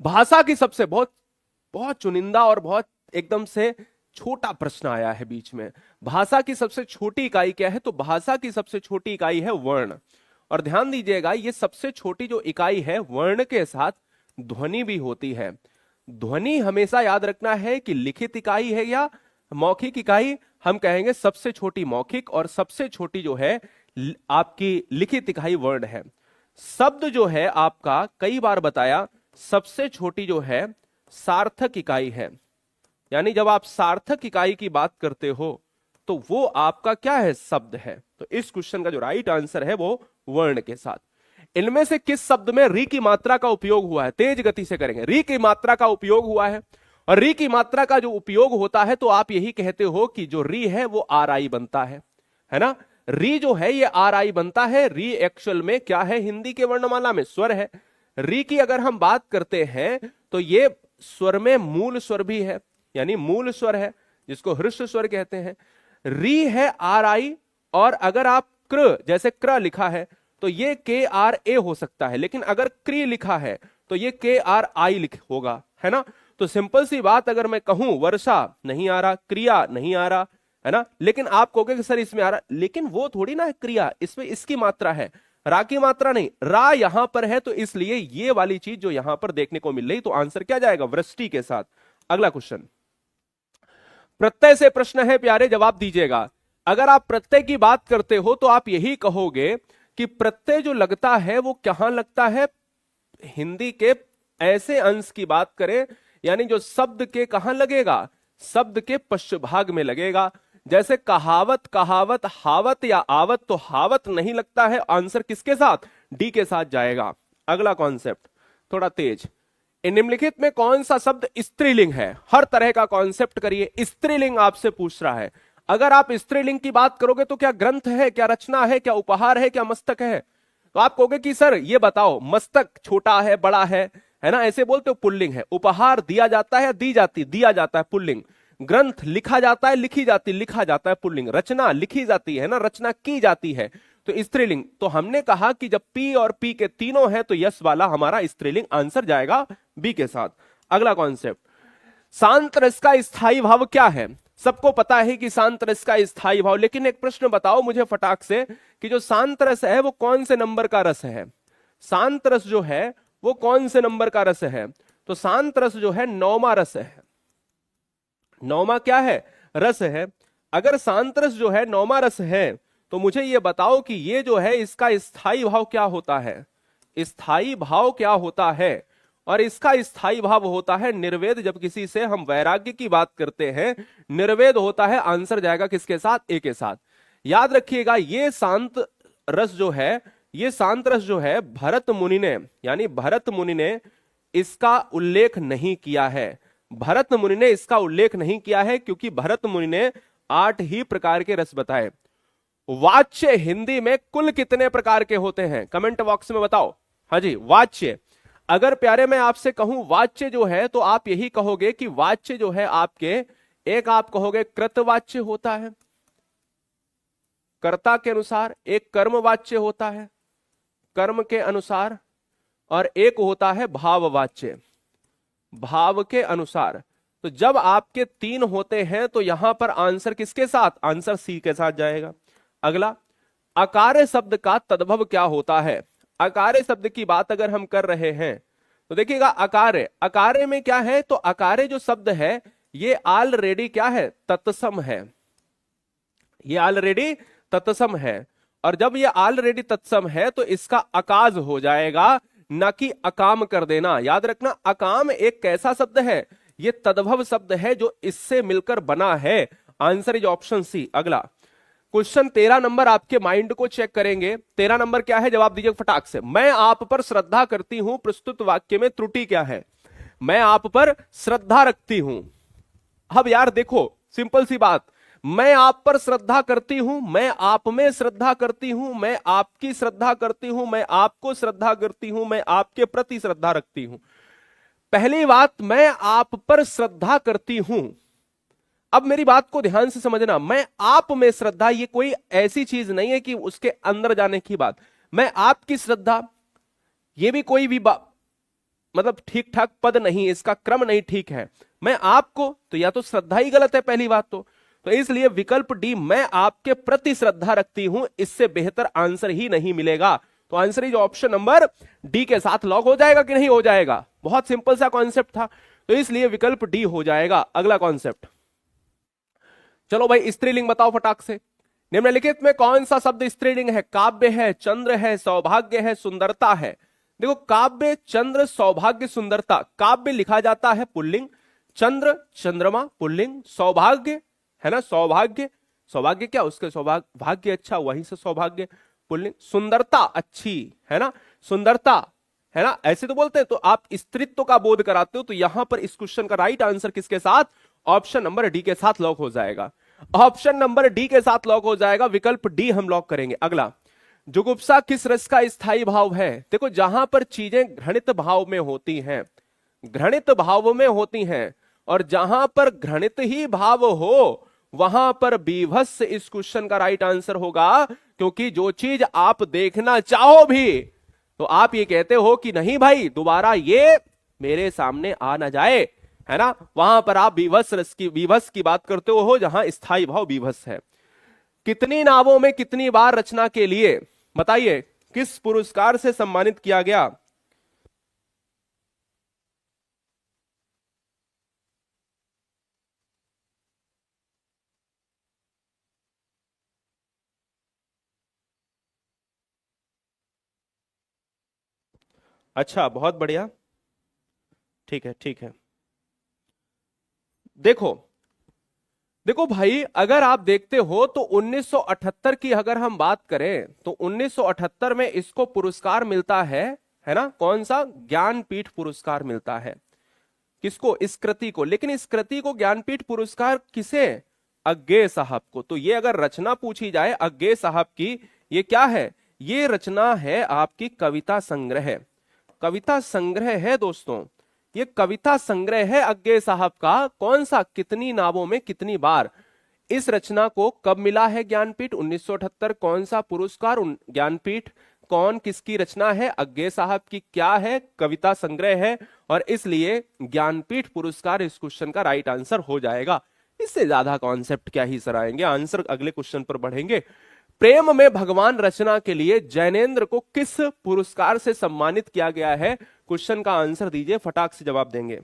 भाषा की सबसे बहुत चुनिंदा और बहुत एकदम से छोटा प्रश्न आया है बीच में। भाषा की सबसे छोटी इकाई क्या है, तो भाषा की सबसे छोटी इकाई है वर्ण। और ध्यान दीजिएगा, ये सबसे छोटी जो इकाई है, वर्ण के साथ ध्वनि भी होती है। ध्वनि हमेशा याद रखना है कि लिखित इकाई है या मौखिक इकाई, हम कहेंगे सबसे छोटी मौखिक और सबसे छोटी जो है आपकी लिखित इकाई वर्ण है। शब्द जो है आपका, कई बार बताया, सबसे छोटी जो है सार्थक इकाई है। यानी जब आप सार्थक इकाई की बात करते हो तो वो आपका क्या है, शब्द है। तो इस क्वेश्चन का जो राइट आंसर है वो वर्ण के साथ। इनमें से किस शब्द में री की मात्रा का उपयोग हुआ है, तेज गति से करेंगे। री की मात्रा का उपयोग हुआ है, और री की मात्रा का जो उपयोग होता है तो आप यही कहते हो कि जो री है वो आर आई बनता है ना। री जो है ये आर आई बनता है। री एक्चुअल में क्या है, हिंदी के वर्णमाला में स्वर है। री की अगर हम बात करते हैं तो ये स्वर में मूल स्वर भी है, यानी मूल स्वर है। जिसको हृस्व स्वर कहते हैं। री है आर आई, और अगर आप क्र जैसे क्र लिखा है तो ये के आर ए हो सकता है, लेकिन अगर क्री लिखा है तो ये के आर आई लिख होगा, है ना। तो सिंपल सी बात, अगर मैं कहूं वर्षा नहीं आ रहा, क्रिया नहीं आ रहा, है ना, लेकिन आप कहोगे कि सर इसमें आ रहा, लेकिन वो थोड़ी ना है क्रिया, इसमें इसकी मात्रा है, रा की मात्रा नहीं, रा यहां पर है, तो इसलिए ये वाली चीज जो यहां पर देखने को मिल रही, तो आंसर क्या जाएगा, वृष्टि के साथ। अगला क्वेश्चन, प्रत्यय से प्रश्न है प्यारे, जवाब दीजिएगा। अगर आप प्रत्यय की बात करते हो तो आप यही कहोगे कि प्रत्यय जो लगता है वो कहां लगता है, हिंदी के ऐसे अंश की बात करें, यानी जो शब्द के कहां लगेगा, शब्द के पश्च भाग में लगेगा। जैसे कहावत, कहावत, हावत या आवत, तो हावत नहीं लगता है, आंसर किसके साथ, डी के साथ जाएगा। अगला कॉन्सेप्ट थोड़ा तेज, निम्नलिखित में कौन सा शब्द स्त्रीलिंग है, हर तरह का कॉन्सेप्ट करिए। स्त्रीलिंग आपसे पूछ रहा है, अगर आप स्त्रीलिंग की बात करोगे तो क्या ग्रंथ है, क्या रचना है, क्या उपहार है, क्या मस्तक है, तो आप कहोगे कि सर ये बताओ, मस्तक छोटा है बड़ा है ना, ऐसे बोलते हो, पुल्लिंग है। उपहार दिया जाता है, दी जाती, दिया जाता है, पुल्लिंग। ग्रंथ लिखा जाता है, लिखी जाती, लिखा जाता है, पुल्लिंग। रचना लिखी जाती है ना, रचना की जाती है, तो स्त्रीलिंग। तो हमने कहा कि जब पी और पी के तीनों है तो यस वाला हमारा स्त्रीलिंग आंसर जाएगा बी के साथ। अगला कॉन्सेप्ट, शांत रस का स्थायी भाव क्या है। सबको पता है कि शांत रस का स्थायी भाव, लेकिन एक प्रश्न बताओ मुझे फटाक से कि जो शांत रस है वो कौन से नंबर का रस है। शांत रस जो है वो कौन से नंबर का रस है, तो शांत रस जो है 9वां रस है। 9वां क्या है, रस है। अगर शांत रस जो है 9वां रस है तो मुझे यह बताओ कि ये जो है इसका स्थायी भाव क्या होता है, स्थायी भाव क्या होता है। और इसका स्थायी भाव होता है निर्वेद। जब किसी से हम वैराग्य की बात करते हैं, निर्वेद होता है, आंसर जाएगा किसके साथ, ए के साथ। याद रखिएगा, ये शांत रस जो है, ये शांत रस जो है भरत मुनि ने, यानी भरत मुनि ने इसका उल्लेख नहीं किया है। भरत मुनि ने इसका उल्लेख नहीं किया है क्योंकि भरत मुनि ने 8 ही प्रकार के रस बताए। वाच्य हिंदी में कुल कितने प्रकार के होते हैं, कमेंट बॉक्स में बताओ। हाँ जी, वाच्य। अगर प्यारे मैं आपसे कहूं वाच्य जो है, तो आप यही कहोगे कि वाच्य जो है आपके, एक आप कहोगे कृतवाच्य होता है कर्ता के अनुसार, एक कर्मवाच्य होता है कर्म के अनुसार, और एक होता है भाववाच्य भाव के अनुसार। तो जब आपके 3 होते हैं तो यहां पर आंसर किसके साथ, आंसर सी के साथ जाएगा। अगला, अकार्य शब्द का तद्भव क्या होता है। अकार्य शब्द की बात अगर हम कर रहे हैं तो देखिएगा, अकार्य, अकार्य में क्या है, तो अकार्य जो शब्द है ये ऑलरेडी क्या है, तत्सम है। ये ऑलरेडी तत्सम है, और जब ये ऑलरेडी तत्सम है तो इसका अकाज हो जाएगा, ना कि अकाम कर देना। याद रखना, अकाम एक कैसा शब्द है, ये तद्भव शब्द है जो इससे मिलकर बना है। Answer is option C. अगला क्वेश्चन 13 नंबर, आपके माइंड को चेक करेंगे। 13 नंबर क्या है, जवाब दीजिए फटाक से। मैं आप पर श्रद्धा करती हूं, प्रस्तुत वाक्य में त्रुटि क्या है। मैं आप पर श्रद्धा रखती हूं। अब यार देखो, सिंपल सी बात, मैं आप पर श्रद्धा करती हूं, मैं आप में श्रद्धा करती हूं, मैं आपकी श्रद्धा करती हूं, मैं आपको श्रद्धा करती हूं, मैं आपके प्रति श्रद्धा रखती हूं। पहली बात, मैं आप पर श्रद्धा करती हूं। अब मेरी बात को ध्यान से समझना, मैं आप में श्रद्धा, ये कोई ऐसी चीज नहीं है कि उसके अंदर जाने की बात। मैं आपकी श्रद्धा, ये भी कोई भी मतलब ठीक ठाक पद नहीं, इसका क्रम नहीं ठीक है। मैं आपको, तो या तो श्रद्धा ही गलत है पहली बात तो इसलिए विकल्प डी, मैं आपके प्रति श्रद्धा रखती हूं, इससे बेहतर आंसर ही नहीं मिलेगा। तो answer is option number D के साथ लॉक हो जाएगा कि नहीं हो जाएगा। बहुत सिंपल सा कॉन्सेप्ट था, तो इसलिए विकल्प डी हो जाएगा। अगला कॉन्सेप्ट, चलो भाई स्त्रीलिंग बताओ फटाक से। निम्नलिखित में कौन सा शब्द स्त्रीलिंग है। काव्य है, चंद्र है, सौभाग्य है, सुंदरता है। देखो, काव्य, चंद्र, सौभाग्य, सुंदरता। काव्य लिखा जाता है पुल्लिंग, चंद्र चंद्रमा पुल्लिंग, सौभाग्य है ना, सौभाग्य, सौभाग्य क्या, उसके सौभाग्य, भाग्य अच्छा, वहीं से सौभाग्य पुल्लिंग। सुंदरता अच्छी है ना, सुंदरता है ना, ऐसे तो बोलते हैं। तो आप स्त्रीत्व का बोध कराते हो, तो यहां पर इस क्वेश्चन का राइट आंसर किसके साथ, ऑप्शन नंबर डी के साथ लॉक हो जाएगा। ऑप्शन नंबर डी के साथ लॉक हो जाएगा, विकल्प डी हम लॉक करेंगे। अगला, जुगुप्सा किस रस का स्थायी भाव है। देखो, जहां पर चीजें घृणित भाव में होती हैं, घृणित भाव में होती हैं, और जहां पर घृणित ही भाव हो वहां पर बीभत्स इस क्वेश्चन का राइट आंसर होगा, क्योंकि जो चीज आप देखना चाहो भी तो आप ये कहते हो कि नहीं भाई दोबारा ये मेरे सामने आ ना जाए, है ना, वहां पर आप बीभत्स की बात करते हो जहां स्थायी भाव बीभत्स है। कितनी नावों में कितनी बार रचना के लिए बताइए किस पुरस्कार से सम्मानित किया गया? अच्छा, बहुत बढ़िया, ठीक है ठीक है। देखो देखो भाई, अगर आप देखते हो तो 1978 की अगर हम बात करें तो 1978 में इसको पुरस्कार मिलता है ना, कौन सा? ज्ञानपीठ पुरस्कार मिलता है। किसको? इस कृति को। लेकिन इस कृति को ज्ञानपीठ पुरस्कार किसे? अज्ञे साहब को। तो ये अगर रचना पूछी जाए अज्ञे साहब की, ये क्या है? ये रचना है आपकी कविता संग्रह। कविता संग्रह है दोस्तों, ये कविता संग्रह है अज्ञे साहब का। कौन सा? कितनी नावों में कितनी बार। इस रचना को कब मिला है ज्ञानपीठ? 1978। कौन सा पुरस्कार? ज्ञानपीठ। कौन किसकी रचना है? अज्ञे साहब की। क्या है? कविता संग्रह है, और इसलिए ज्ञानपीठ पुरस्कार इस क्वेश्चन का राइट आंसर हो जाएगा। इससे ज्यादा कॉन्सेप्ट क्या ही सर आएंगे। आंसर अगले क्वेश्चन पर बढ़ेंगे। प्रेम में भगवान रचना के लिए जैनेन्द्र को किस पुरस्कार से सम्मानित किया गया है? क्वेश्चन का आंसर दीजिए, फटाक से जवाब देंगे।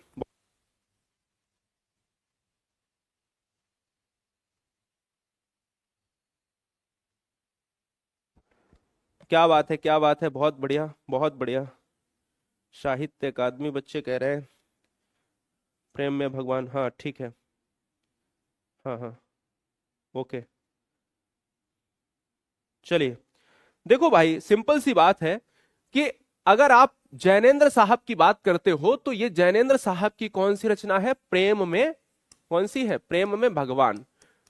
क्या बात है, क्या बात है, बहुत बढ़िया बहुत बढ़िया। साहित्य अकादमी बच्चे कह रहे हैं प्रेम में भगवान, हाँ ठीक है, हाँ हाँ ओके। चलिए देखो भाई, सिंपल सी बात है कि अगर आप जैनेन्द्र साहब की बात करते हो तो ये जैनेन्द्र साहब की कौन सी रचना है? प्रेम में, कौन सी है? प्रेम में भगवान।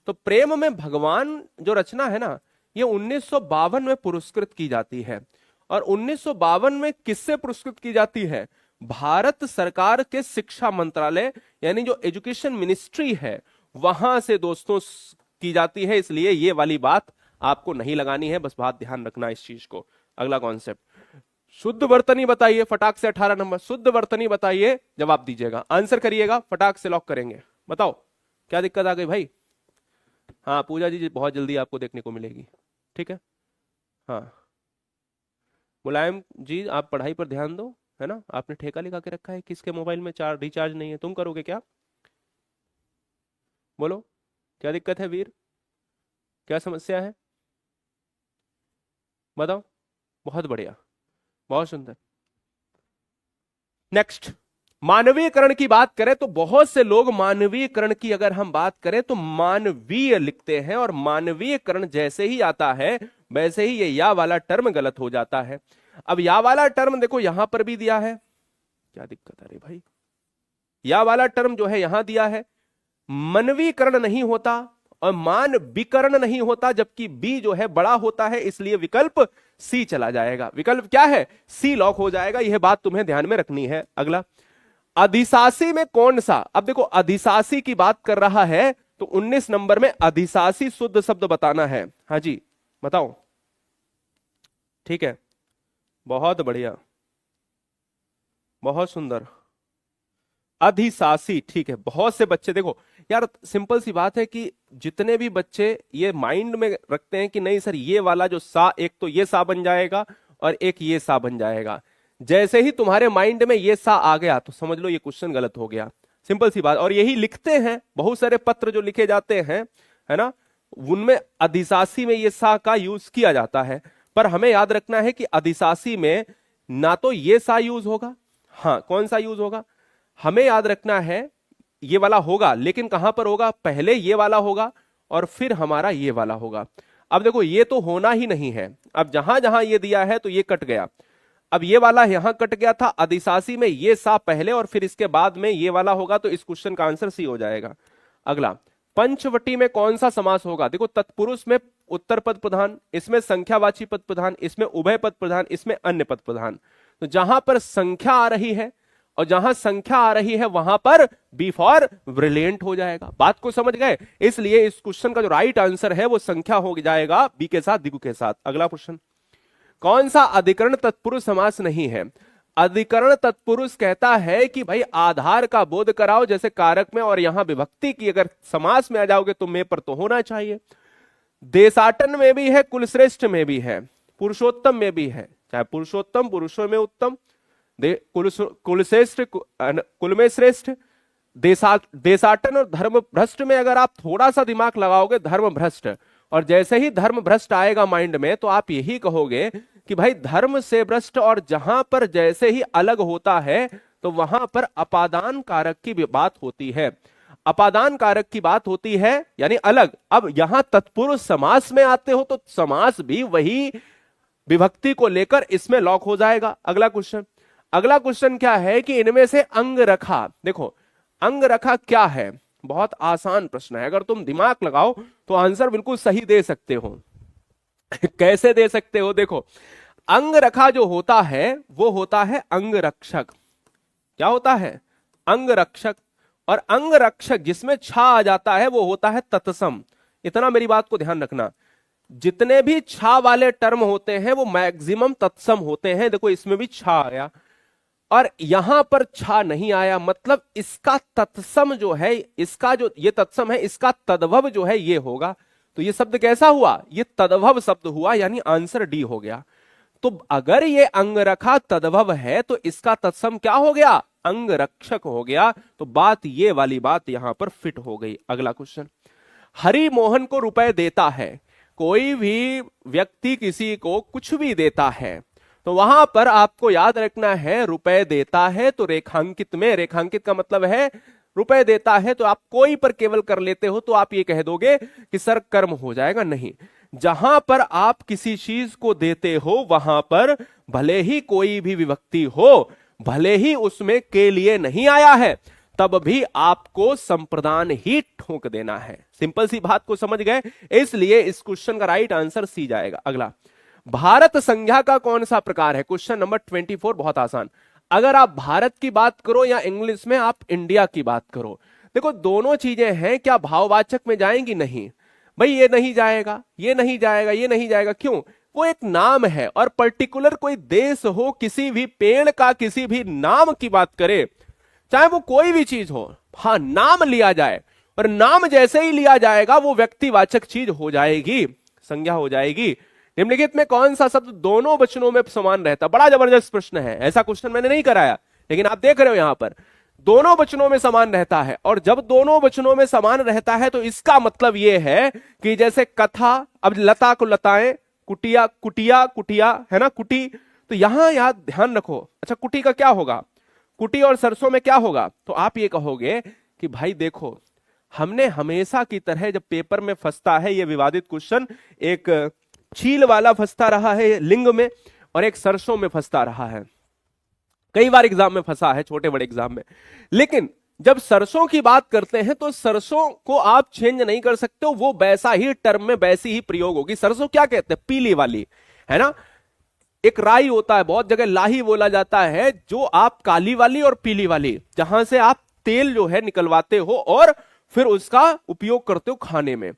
तो प्रेम में भगवान जो रचना है ना, ये 1952 में पुरस्कृत की जाती है। और 1952 में किससे पुरस्कृत की जाती है? भारत सरकार के शिक्षा मंत्रालय यानी जो एजुकेशन मिनिस्ट्री है वहां से दोस्तों की जाती है। इसलिए ये वाली बात आपको नहीं लगानी है, बस बात ध्यान रखना इस चीज को। अगला कॉन्सेप्ट, शुद्ध वर्तनी बताइए फटाक से। 18 नंबर शुद्ध वर्तनी बताइए, जवाब दीजिएगा, आंसर करिएगा, फटाक से लॉक करेंगे। बताओ क्या दिक्कत आ गई भाई? हाँ पूजा जी बहुत जल्दी आपको देखने को मिलेगी, ठीक है। हाँ मुलायम जी आप पढ़ाई पर ध्यान दो, है ना। आपने ठेका लगा के रखा है, किसके मोबाइल में चार्ज रिचार्ज नहीं है, तुम करोगे क्या? बोलो क्या दिक्कत है वीर, क्या समस्या है? बताओ। बहुत बढ़िया, बहुत सुंदर। नेक्स्ट, मानवीयकरण की बात करें तो बहुत से लोग मानवीयकरण की अगर हम बात करें तो मानवीय लिखते हैं, और मानवीयकरण जैसे ही आता है वैसे ही ये या वाला टर्म गलत हो जाता है। अब या वाला टर्म देखो यहां पर भी दिया है, क्या दिक्कत? अरे भाई या वाला टर्म जो है यहां दिया है, मनवीकरण नहीं होता और मानवीकरण नहीं होता, जबकि बी जो है बड़ा होता है, इसलिए विकल्प सी चला जाएगा। विकल्प क्या है? सी लॉक हो जाएगा। यह बात तुम्हें ध्यान में रखनी है। अगला, अधिशासी में कौन सा? अब देखो अधिशासी की बात कर रहा है तो 19 नंबर में अधिशासी शुद्ध शब्द बताना है। हाँ जी बताओ, ठीक है, बहुत बढ़िया, बहुत सुंदर। अधिशासी, ठीक है। बहुत से बच्चे देखो यार, सिंपल सी बात है कि जितने भी बच्चे ये माइंड में रखते हैं कि नहीं सर ये वाला जो सा, एक तो ये सा बन जाएगा और एक ये सा बन जाएगा, जैसे ही तुम्हारे माइंड में ये सा आ गया तो समझ लो ये क्वेश्चन गलत हो गया। सिंपल सी बात। और यही लिखते हैं बहुत सारे पत्र जो लिखे जाते हैं, है ना, उनमें अधिशासी में ये सा का यूज किया जाता है। पर हमें याद रखना है कि अधिशासी में ना तो ये सा यूज होगा, हाँ कौन सा यूज होगा हमें याद रखना है, ये वाला होगा, लेकिन कहां पर होगा? पहले ये वाला होगा और फिर हमारा ये वाला होगा। अब देखो ये तो होना ही नहीं है, अब जहां जहां ये दिया है तो ये कट गया, अब ये वाला यहां कट गया था। अधिशासी में ये सा पहले और फिर इसके बाद में ये वाला होगा, तो इस क्वेश्चन का आंसर सी हो जाएगा। अगला, पंचवटी में कौन सा समास होगा? देखो तत्पुरुष में उत्तर पद प्रधान, इसमें संख्यावाची पद प्रधान, इसमें उभय पद प्रधान, इसमें अन्य पद प्रधान। तो जहां पर संख्या आ रही है और जहां संख्या आ रही है वहां पर बी फॉर ब्रिलियंट हो जाएगा। बात को समझ गए? इसलिए इस क्वेश्चन का जो राइट आंसर है वो संख्या हो जाएगा बी के साथ, दिगु के साथ। अगला क्वेश्चन, कौन सा अधिकरण तत्पुरुष समास नहीं है? अधिकरण तत्पुरुष कहता है कि भाई आधार का बोध कराओ, जैसे कारक में, और यहां विभक्ति की अगर समास में आ जाओगे तो में पर तो होना चाहिए। देशाटन में भी है, कुलश्रेष्ठ में भी है, पुरुषोत्तम में भी है, चाहे पुरुषोत्तम पुरुषों में उत्तम, कुलश्रेष्ठ कुल में श्रेष्ठ, देशाटन और धर्म भ्रष्ट में अगर आप थोड़ा सा दिमाग लगाओगे धर्म भ्रष्ट, और जैसे ही धर्म भ्रष्ट आएगा माइंड में तो आप यही कहोगे कि भाई धर्म से भ्रष्ट, और जहां पर जैसे ही अलग होता है तो वहां पर अपादान कारक की बात होती है। अपादान कारक की बात होती है यानी अलग। अब यहां तत्पुरुष समास में आते हो तो समास भी वही विभक्ति को लेकर इसमें लॉक हो जाएगा। अगला क्वेश्चन, अगला क्वेश्चन क्या है कि इनमें से अंग रखा, देखो अंग रखा क्या है, बहुत आसान प्रश्न है, अगर तुम दिमाग लगाओ तो आंसर बिल्कुल सही दे सकते हो। कैसे दे सकते हो? देखो, अंग रखा जो होता है वो होता है अंग रक्षक। क्या होता है? अंग रक्षक। और अंग रक्षक जिसमें छा आ जाता है वो होता है तत्सम। इतना मेरी बात को ध्यान रखना, जितने भी छा वाले टर्म होते हैं वो मैक्सिमम तत्सम होते हैं। देखो इसमें भी छा आया और यहां पर छा नहीं आया, मतलब इसका तत्सम जो है, इसका जो ये तत्सम है, इसका तद्भव जो है ये होगा। तो ये शब्द कैसा हुआ? ये तद्भव शब्द हुआ, यानी आंसर डी हो गया। तो अगर ये अंग रखा तद्भव है तो इसका तत्सम क्या हो गया? अंग रक्षक हो गया। तो बात ये वाली बात यहां पर फिट हो गई। अगला क्वेश्चन, हरि मोहन को रुपए देता है। कोई भी व्यक्ति किसी को कुछ भी देता है तो वहां पर आपको याद रखना है रुपए देता है तो रेखांकित में, रेखांकित का मतलब है रुपए देता है, तो आप कोई पर केवल कर लेते हो तो आप ये कह दोगे कि सर कर्म हो जाएगा। नहीं, जहां पर आप किसी चीज को देते हो वहां पर भले ही कोई भी विभक्ति हो, भले ही उसमें के लिए नहीं आया है, तब भी आपको संप्रदान ही ठोक देना है। सिंपल सी बात को समझ गए? इसलिए इस क्वेश्चन का राइट आंसर सी जाएगा। अगला, भारत संज्ञा का कौन सा प्रकार है? क्वेश्चन नंबर 24, बहुत आसान। अगर आप भारत की बात करो या इंग्लिश में आप इंडिया की बात करो, देखो दोनों चीजें हैं, क्या भाववाचक में जाएंगी? नहीं भाई, ये नहीं जाएगा, ये नहीं जाएगा, ये नहीं जाएगा। क्यों? वो एक नाम है, और पर्टिकुलर कोई देश हो, किसी भी पेड़ का किसी भी नाम की बात करे, चाहे वो कोई भी चीज हो, हाँ नाम लिया जाए, और नाम जैसे ही लिया जाएगा वो व्यक्तिवाचक चीज हो जाएगी, संज्ञा हो जाएगी। निम्नलिखित में कौन सा शब्द दोनों वचनों में समान रहता? बड़ा जबरदस्त प्रश्न है, ऐसा क्वेश्चन मैंने नहीं कराया, लेकिन आप देख रहे हो यहां पर दोनों वचनों में समान रहता है। और जब दोनों वचनों में समान रहता है तो इसका मतलब यह है कि जैसे कथा, अब लता को लताएं, कुटिया कुटिया कुटिया, है ना, कुटी, तो यहां याद ध्यान रखो। अच्छा, कुटी का क्या होगा? कुटी और सरसों में क्या होगा? तो आप ये कहोगे कि भाई देखो, हमने हमेशा की तरह जब पेपर में फंसता है ये विवादित क्वेश्चन, एक छील वाला फंसता रहा है लिंग में और एक सरसों में फंसता रहा है, कई बार एग्जाम में फंसा है, छोटे बड़े एग्जाम में। लेकिन जब सरसों की बात करते हैं तो सरसों को आप चेंज नहीं कर सकते हो, वो वैसा ही टर्म में वैसी ही प्रयोग होगी। सरसों क्या कहते हैं? पीली वाली, है ना। एक राई होता है, बहुत जगह लाही बोला जाता है, जो आप काली वाली और पीली वाली, जहां से आप तेल जो है निकलवाते हो और फिर उसका उपयोग करते हो खाने में।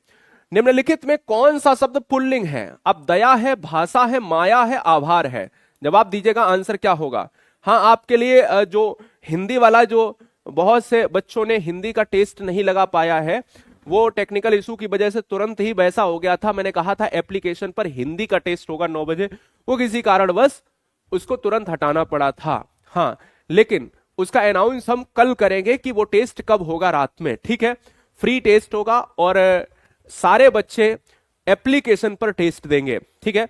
निम्नलिखित में कौन सा शब्द पुल्लिंग है? अब दया है, भाषा है, माया है, आभार है। जवाब दीजिएगा, आंसर क्या होगा? हाँ, आपके लिए जो हिंदी वाला, जो बहुत से बच्चों ने हिंदी का टेस्ट नहीं लगा पाया है, वो टेक्निकल इशू की वजह से तुरंत ही वैसा हो गया था। मैंने कहा था एप्लीकेशन पर हिंदी का टेस्ट होगा 9 बजे, वो किसी कारणवश उसको तुरंत हटाना पड़ा था। हाँ, लेकिन उसका अनाउंस हम कल करेंगे कि वो टेस्ट कब होगा, रात में, ठीक है। फ्री टेस्ट होगा और सारे बच्चे एप्लीकेशन पर टेस्ट देंगे, ठीक है।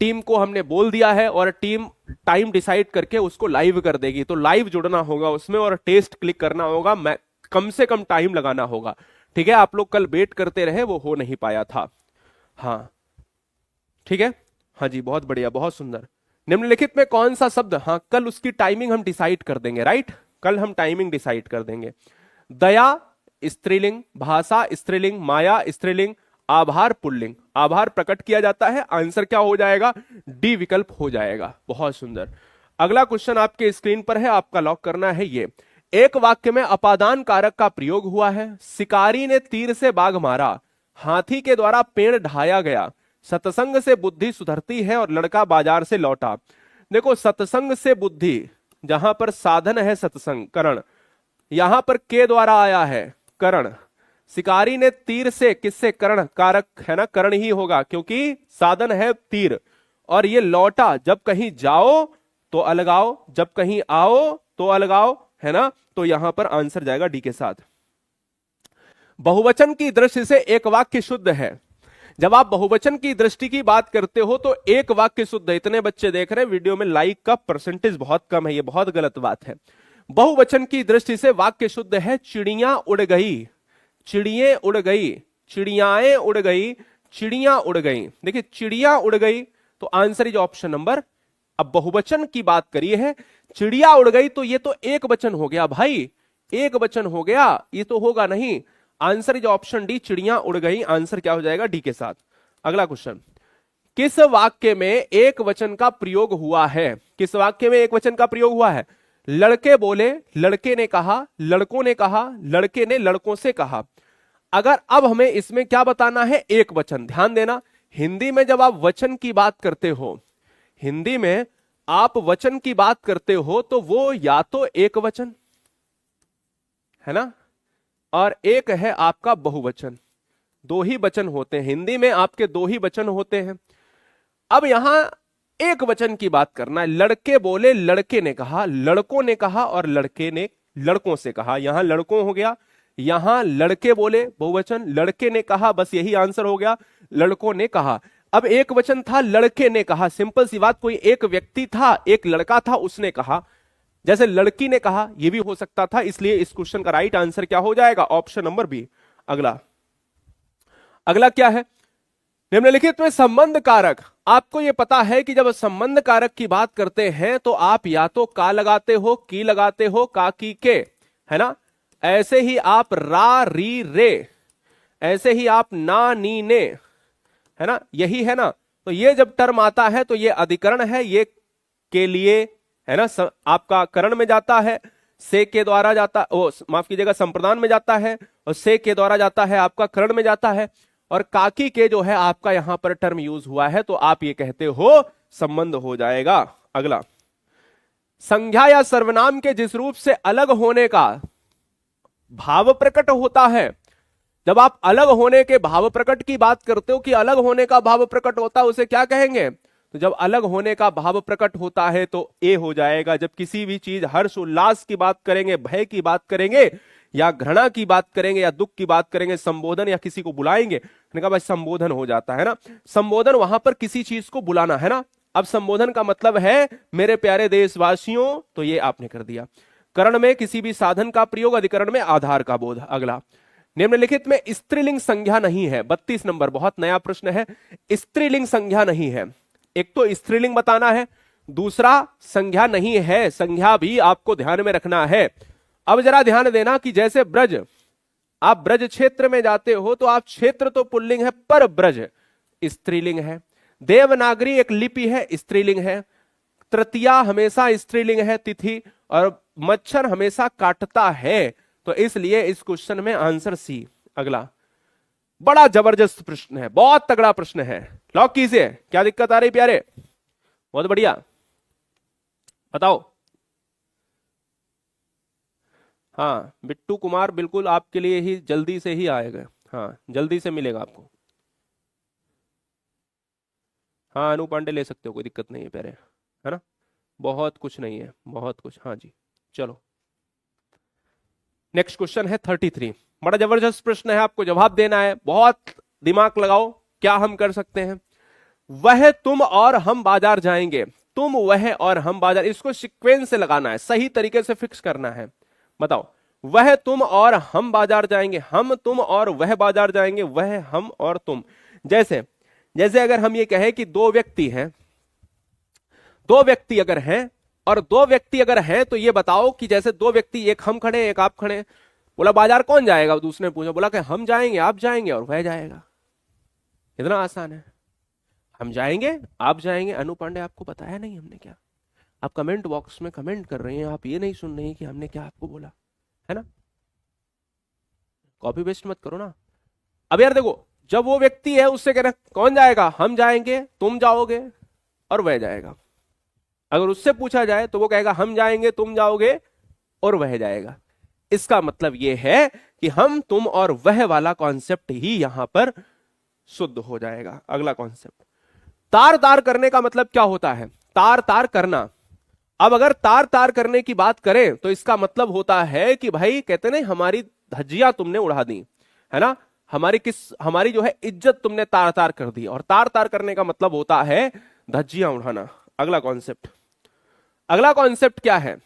टीम को हमने बोल दिया है और टीम टाइम डिसाइड करके उसको लाइव कर देगी, तो लाइव जुड़ना होगा उसमें और टेस्ट क्लिक करना होगा, कम से कम टाइम लगाना होगा, ठीक है। आप लोग कल वेट करते रहे, वो हो नहीं पाया था। हाँ ठीक है, हाँ जी, बहुत बढ़िया, बहुत सुंदर। निम्नलिखित में कौन सा शब्द, हाँ कल उसकी टाइमिंग हम डिसाइड कर देंगे, राइट, कल हम टाइमिंग डिसाइड कर देंगे। दया स्त्रीलिंग, भाषा स्त्रीलिंग, माया स्त्रीलिंग, आभार पुल्लिंग। आभार प्रकट किया जाता है, आंसर क्या हो जाएगा? डी विकल्प हो जाएगा। बहुत सुंदर। अगला क्वेश्चन आपके स्क्रीन पर है, आपका लॉक करना है ये। एक वाक्य में अपादान कारक का प्रयोग हुआ है। शिकारी ने तीर से बाघ मारा, हाथी के द्वारा पेड़ ढाया गया, सत्संग से बुद्धि सुधरती है और लड़का बाजार से लौटा। देखो, सत्संग से बुद्धि, जहां पर साधन है सत्संग करण, यहां पर के द्वारा आया है करण। शिकारी ने तीर से, किससे, करण, कारक है ना, करण ही होगा क्योंकि साधन है तीर। और ये लौटा, जब कहीं जाओ तो अलगाओ, जब कहीं आओ तो अलगाओ, है ना, तो यहां पर आंसर जाएगा डी के साथ। बहुवचन की दृष्टि से एक वाक्य शुद्ध है। जब आप बहुवचन की दृष्टि की बात करते हो तो एक वाक्य शुद्ध है। इतने बच्चे देख रहे हैं वीडियो में, लाइक का परसेंटेज बहुत कम है, ये बहुत गलत बात है। बहुवचन की दृष्टि से वाक्य शुद्ध है। चिड़िया उड़ गई, चिड़िये उड़ गई, चिड़ियाएं उड़ गई, चिड़िया उड़ गई। देखिए, चिड़िया उड़ गई तो आंसर इज ऑप्शन नंबर। अब बहुवचन की बात करिए है, चिड़िया उड़ गई तो ये तो एक वचन हो गया भाई, एक वचन हो गया, ये तो होगा नहीं। आंसर इज ऑप्शन डी, चिड़िया उड़ गई। आंसर क्या हो जाएगा, डी के साथ। अगला क्वेश्चन, किस वाक्य में एक वचन का प्रयोग हुआ है? किस वाक्य में एक वचन का प्रयोग हुआ है? लड़के बोले, लड़के ने कहा, लड़कों ने कहा, लड़के ने लड़कों से कहा। अगर अब हमें इसमें क्या बताना है, एक वचन। ध्यान देना, हिंदी में जब आप वचन की बात करते हो, हिंदी में आप वचन की बात करते हो तो वो या तो एक वचन है ना, और एक है आपका बहुवचन। दो ही वचन होते हैं हिंदी में, आपके दो ही वचन होते हैं। अब यहां एक वचन की बात करना है। लड़के बोले, लड़के ने कहा, लड़कों ने कहा और लड़के ने लड़कों से कहा। यहां लड़कों हो गया, यहां लड़के बोले बहुवचन, लड़के ने कहा, बस यही आंसर हो गया, लड़कों ने कहा। अब एक वचन था, लड़के ने कहा, सिंपल सी बात, कोई एक व्यक्ति था, एक लड़का था, उसने कहा। जैसे लड़की ने कहा, यह भी हो सकता था, इसलिए इस क्वेश्चन का राइट आंसर क्या हो जाएगा, ऑप्शन नंबर बी। अगला, अगला क्या है, निम्नलिखित में संबंध कारक। आपको यह पता है कि जब संबंध कारक की बात करते हैं तो आप या तो का लगाते हो, की लगाते हो, का, की, के, है ना। ऐसे ही आप रा, री, रे, ऐसे ही आप ना, नी, ने, है ना, यही है ना। तो ये जब टर्म आता है तो ये अधिकरण है, ये के लिए, है ना, आपका करण में जाता है, से के द्वारा जाता, ओ माफ कीजिएगा, संप्रदान में जाता है, और से के द्वारा जाता है आपका करण में जाता है, और काकी के जो है आपका यहां पर टर्म यूज हुआ है, तो आप ये कहते हो संबंध हो जाएगा। अगला, संज्ञा या सर्वनाम के जिस रूप से अलग होने का भाव प्रकट होता है, जब आप अलग होने के भाव प्रकट की बात करते हो कि अलग होने का भाव प्रकट होता है, उसे क्या कहेंगे? तो जब अलग होने का भाव प्रकट होता है तो ए हो जाएगा। जब किसी भी चीज हर्ष उल्लास की बात करेंगे, भय की बात करेंगे, या घृणा की बात करेंगे, या दुख की बात करेंगे, संबोधन या किसी को बुलाएंगे, मैंने कहा भाई संबोधन हो जाता है ना। संबोधन वहां पर किसी चीज को बुलाना है ना। अब संबोधन का मतलब है मेरे प्यारे देशवासियों, तो ये आपने कर दिया। करण में किसी भी साधन का प्रयोग, अधिकरण में आधार का बोध। अगला, निम्नलिखित में स्त्रीलिंग संज्ञा नहीं है। 32 नंबर, बहुत नया प्रश्न है। स्त्रीलिंग संज्ञा नहीं है। एक तो स्त्रीलिंग बताना है, दूसरा संज्ञा नहीं है। संज्ञा भी आपको ध्यान में रखना है। अब जरा ध्यान देना कि जैसे ब्रज, आप ब्रज क्षेत्र में जाते हो तो आप, क्षेत्र तो पुल्लिंग है पर ब्रज स्त्रीलिंग है। देवनागरी एक लिपि है, स्त्रीलिंग है। तृतीया हमेशा स्त्रीलिंग है, तिथि। और मच्छर हमेशा काटता है, तो इसलिए इस क्वेश्चन में आंसर सी। अगला, बड़ा जबरदस्त प्रश्न है, बहुत तगड़ा प्रश्न है, लॉक कीजिए। क्या दिक्कत आ रही प्यारे? बहुत बढ़िया, बताओ। हाँ, बिट्टू कुमार बिल्कुल आपके लिए ही जल्दी से ही आएगा। हाँ, जल्दी से मिलेगा आपको। हाँ, अनु पांडे ले सकते हो, कोई दिक्कत नहीं है प्यारे, है ना, बहुत कुछ नहीं है, बहुत कुछ। हाँ जी, चलो नेक्स्ट क्वेश्चन है 33। बड़ा जबरदस्त प्रश्न है, आपको जवाब देना है, बहुत दिमाग लगाओ। क्या हम कर सकते हैं? वह, तुम और हम बाजार जाएंगे। तुम, वह और हम बाजार, इसको सीक्वेंस से लगाना है, सही तरीके से फिक्स करना है। बताओ, वह, तुम और हम बाजार जाएंगे, हम, तुम और वह बाजार जाएंगे, वह, हम और तुम। जैसे जैसे अगर हम ये कहें कि दो व्यक्ति हैं, दो व्यक्ति अगर हैं और दो व्यक्ति अगर हैं, तो ये बताओ कि जैसे दो व्यक्ति, एक हम खड़े एक आप खड़े, बोला बाजार कौन जाएगा? दूसरे ने पूछा, बोला कि हम जाएंगे, आप जाएंगे और वह जाएगा। इतना आसान है, हम जाएंगे आप जाएंगे। अनु पांडे आपको बताया नहीं हमने क्या? आप कमेंट बॉक्स में कमेंट कर रहे हैं, आप ये नहीं सुन रहे हैं कि हमने क्या आपको बोला, है ना। कॉपी पेस्ट मत करो ना। अब यार देखो, जब वो व्यक्ति है उससे कहना कौन जाएगा, हम जाएंगे, तुम जाओगे और वह जाएगा। अगर उससे पूछा जाए तो वो कहेगा हम जाएंगे, तुम जाओगे और वह जाएगा। इसका मतलब यह है कि हम, तुम और वह वाला कॉन्सेप्ट ही यहां पर शुद्ध हो जाएगा। अगला कॉन्सेप्ट, तार तार करने का मतलब क्या होता है? तार तार करना। अब अगर तार तार करने की बात करें तो इसका मतलब होता है कि भाई कहते नहीं, हमारी धज्जियां तुमने उड़ा दी, है ना, हमारी जो है इज्जत तुमने तार तार कर दी। और तार तार करने का मतलब होता है धज्जियां उड़ाना। अगला कॉन्सेप्ट, अगला कॉन्सेप्ट क्या है?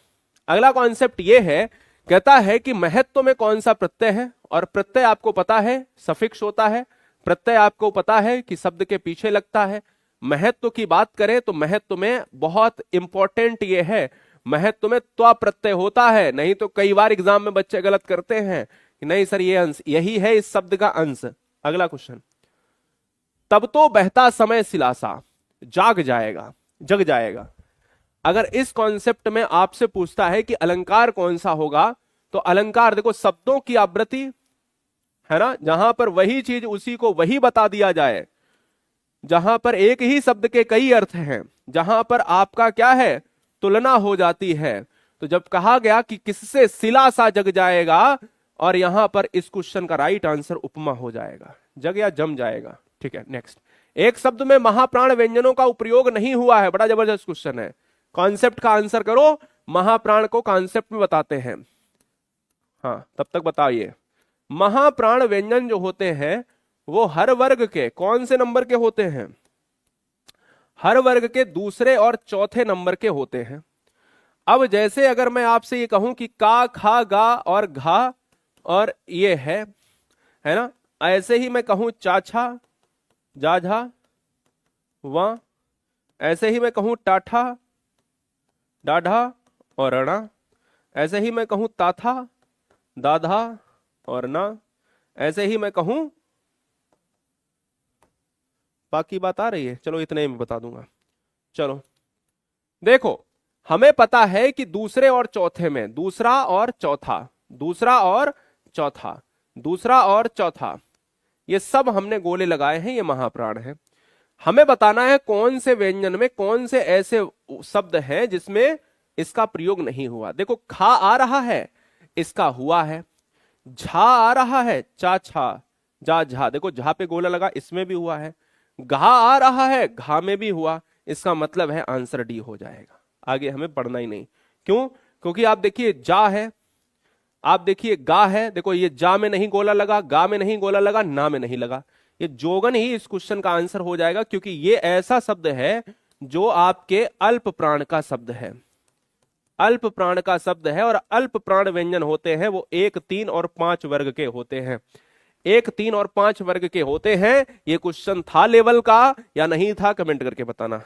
अगला कॉन्सेप्ट यह है, कहता है कि महत्व में कौन सा प्रत्यय है। और प्रत्यय आपको पता है सफिक्स होता है, प्रत्यय आपको पता है कि शब्द के पीछे लगता है। महत्व की बात करें तो महत्व में बहुत इंपॉर्टेंट यह है, महत्व में त्वा प्रत्यय होता है। नहीं तो कई बार एग्जाम में बच्चे गलत करते हैं कि नहीं सर ये अंश यही है इस शब्द का अंश। अगला क्वेश्चन, तब तो बहता समय सिलासा जाग जाएगा, जग जाएगा। अगर इस कॉन्सेप्ट में आपसे पूछता है कि अलंकार कौन सा होगा, तो अलंकार देखो शब्दों की आवृत्ति, है ना, जहां पर वही चीज उसी को वही बता दिया जाए, जहां पर एक ही शब्द के कई अर्थ हैं, जहां पर आपका क्या है, तुलना हो जाती है। तो जब कहा गया कि किससे सिला सा जग जाएगा, और यहां पर इस क्वेश्चन का राइट आंसर उपमा हो जाएगा, जग या जम जाएगा। ठीक है, नेक्स्ट, एक शब्द में महाप्राण व्यंजनों का उपयोग नहीं हुआ है। बड़ा जबरदस्त क्वेश्चन है। कॉन्सेप्ट का आंसर करो, महाप्राण को कॉन्सेप्ट में बताते हैं। हाँ, तब तक बताइए, महाप्राण व्यंजन जो होते हैं वो हर वर्ग के कौन से नंबर के होते हैं? हर वर्ग के दूसरे और चौथे नंबर के होते हैं। अब जैसे अगर मैं आपसे ये कहूं कि का, खा, गा और घा और ये है ना, ऐसे ही मैं कहूं चाछा, जाझा, वां, ऐसे ही मैं कहूं टाठा, डाढ़ा और अणा, ऐसे ही मैं कहूं ताथा, दाधा और ना, ऐसे ही मैं कहूं, बाकी बात आ रही है, चलो इतने ही मैं बता दूंगा। चलो देखो, हमें पता है कि दूसरे और चौथे में दूसरा और चौथा, दूसरा और चौथा, दूसरा और चौथा, ये सब हमने गोले लगाए हैं, ये महाप्राण है। हमें बताना है कौन से व्यंजन में कौन से ऐसे शब्द हैं जिसमें इसका प्रयोग नहीं हुआ। देखो, खा आ रहा है, इसका हुआ है। झा आ रहा है, चा छा, जा झा, देखो झा पे गोला लगा, इसमें भी हुआ है। घा आ रहा है, घा में भी हुआ। इसका मतलब है आंसर डी हो जाएगा। आगे हमें पढ़ना ही नहीं। क्यों? क्योंकि आप देखिए जा है, आप देखिए गा है, देखो ये जा में नहीं गोला लगा, गा में नहीं गोला लगा, ना में नहीं लगा, ये जोगन ही इस क्वेश्चन का आंसर हो जाएगा। क्योंकि ये ऐसा शब्द है जो आपके अल्प प्राण का शब्द है, अल्प प्राण का शब्द है। और अल्प प्राण व्यंजन होते हैं वो 1, 3 और 5 वर्ग के होते हैं। 1, 3 और 5 वर्ग के होते हैं। ये क्वेश्चन था लेवल का या नहीं था, कमेंट करके बताना,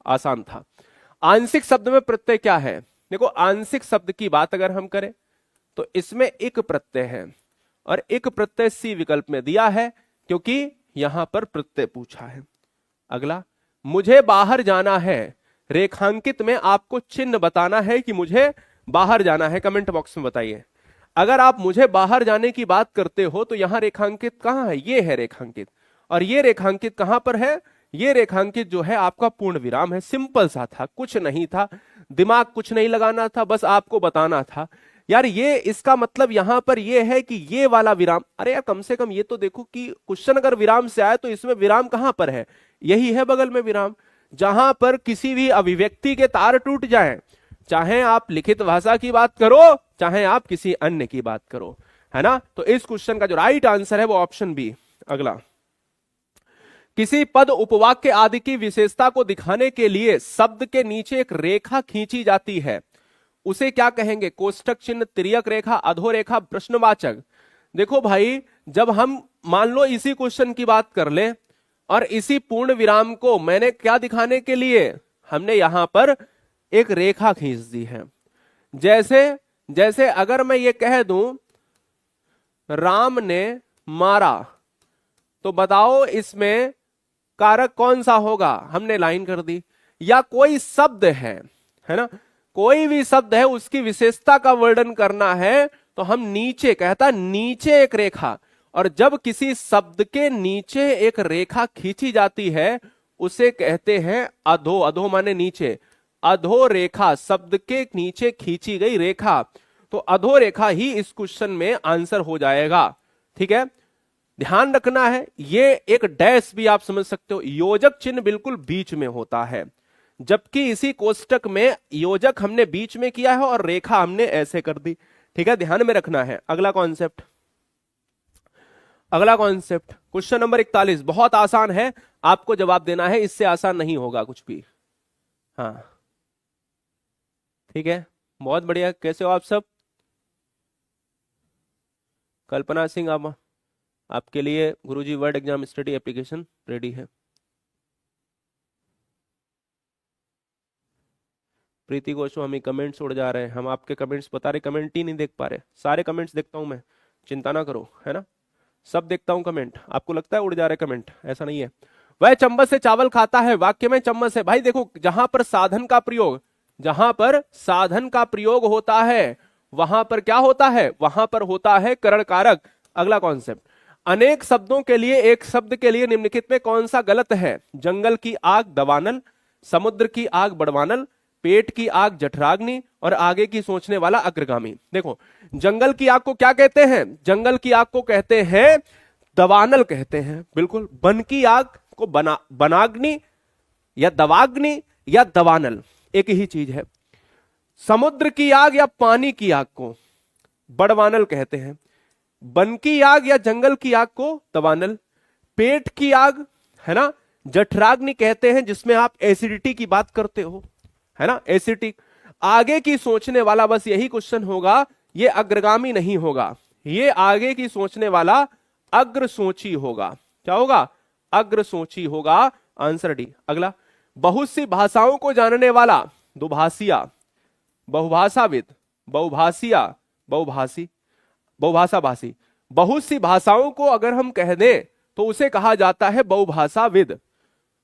आसान था। आंशिक शब्द में प्रत्यय क्या है? देखो, आंशिक शब्द की बात अगर हम करें तो इसमें एक प्रत्यय है, और एक प्रत्यय सी विकल्प में दिया है क्योंकि यहां पर प्रत्यय पूछा है। अगला, मुझे बाहर जाना है, रेखांकित में आपको चिन्ह बताना है कि मुझे बाहर जाना है। कमेंट बॉक्स में बताइए। अगर आप मुझे बाहर जाने की बात करते हो तो यहां रेखांकित कहां है? ये है रेखांकित। और ये रेखांकित कहां पर है? ये रेखांकित जो है आपका पूर्ण विराम है। सिंपल सा था, कुछ नहीं था, दिमाग कुछ नहीं लगाना था, बस आपको बताना था यार ये इसका मतलब यहां पर ये है कि ये वाला विराम, अरे यार कम से कम ये तो देखो कि क्वेश्चन अगर विराम से आए तो इसमें विराम कहां पर है? यही है बगल में विराम। जहां पर किसी भी अभिव्यक्ति के तार टूट जाएं, चाहे आप लिखित भाषा की बात करो चाहे आप किसी अन्य की बात करो, है ना। तो इस क्वेश्चन का जो राइट आंसर है वो ऑप्शन बी। अगला, किसी पद उपवाक्य आदि की विशेषता को दिखाने के लिए शब्द के नीचे एक रेखा खींची जाती है, उसे क्या कहेंगे? कोष्ठक चिन्ह, तिर्यक रेखा, अधोरेखा, प्रश्नवाचक। देखो भाई, जब हम मान लो इसी क्वेश्चन की बात कर ले और इसी पूर्ण विराम को मैंने क्या दिखाने के लिए, हमने यहां पर एक रेखा खींच दी है। जैसे अगर मैं ये कह दूं राम ने मारा, तो बताओ इसमें कारक कौन सा होगा? हमने लाइन कर दी। या कोई शब्द है है ना। कोई भी शब्द है उसकी विशेषता का वर्णन करना है तो हम नीचे, कहता नीचे एक रेखा, और जब किसी शब्द के नीचे एक रेखा खींची जाती है उसे कहते हैं अधो। अधो माने नीचे, अधो रेखा, शब्द के नीचे खींची गई रेखा, तो अधो रेखा ही इस क्वेश्चन में आंसर हो जाएगा। ठीक है, ध्यान रखना है, ये एक डैश भी आप समझ सकते हो, योजक चिन्ह बिल्कुल बीच में होता है, जबकि इसी कोष्टक में योजक हमने बीच में किया है और रेखा हमने ऐसे कर दी। ठीक है, ध्यान में रखना है। अगला कॉन्सेप्ट, अगला कॉन्सेप्ट क्वेश्चन नंबर 41, बहुत आसान है, आपको जवाब देना है, इससे आसान नहीं होगा कुछ भी। हाँ ठीक है, बहुत बढ़िया। कैसे हो आप सब? कल्पना सिंह, आपके लिए Guruji word exam study application ready है। प्रीति गोस्वामी, कमेंट्स उड़ जा रहे हैं, हम आपके कमेंट्स बता रहे, कमेंट ही नहीं देख पा रहे। सारे कमेंट्स देखता हूं मैं, चिंता ना करो, है ना, सब देखता हूं कमेंट। आपको लगता है उड़ जा रहे कमेंट? ऐसा नहीं है। वह चम्मच से चावल खाता है, वाक्य में चम्मच है। भाई देखो, जहां पर साधन का प्रयोग, जहां पर साधन का प्रयोग होता है वहां पर क्या होता है? वहां पर होता है करण कारक। अगला कॉन्सेप्ट, अनेक शब्दों के लिए एक शब्द के लिए निम्नलिखित में कौन सा गलत है? जंगल की आग दवानल, समुद्र की आग बड़वानल, पेट की आग जठराग्नि, और आगे की सोचने वाला अग्रगामी। देखो, जंगल की आग को क्या कहते हैं? जंगल की आग को कहते हैं दवानल कहते हैं, बिल्कुल। वन की आग को बनाग्नि या दवाग्नि या दवानल, एक ही चीज है। समुद्र की आग या पानी की आग को बड़वानल कहते हैं। वन की आग या जंगल की आग को दवानल। पेट की आग, है ना, जठराग्नि कहते हैं, जिसमें आप एसिडिटी की बात करते हो, है ना, एसिडिटी। आगे की सोचने वाला, बस यही क्वेश्चन होगा, ये अग्रगामी नहीं होगा, ये आगे की सोचने वाला अग्रसोची होगा। क्या होगा? अग्रसोची होगा। Answer D. अगला, बहुत सी भाषाओं को जानने वाला, दुभाषिया, बहुभाषाविद, बहुभाषिया, बहुभाषी, बहुभाषा भाषी। बहुत सी भाषाओं को अगर हम कह दें तो उसे कहा जाता है बहुभाषाविद।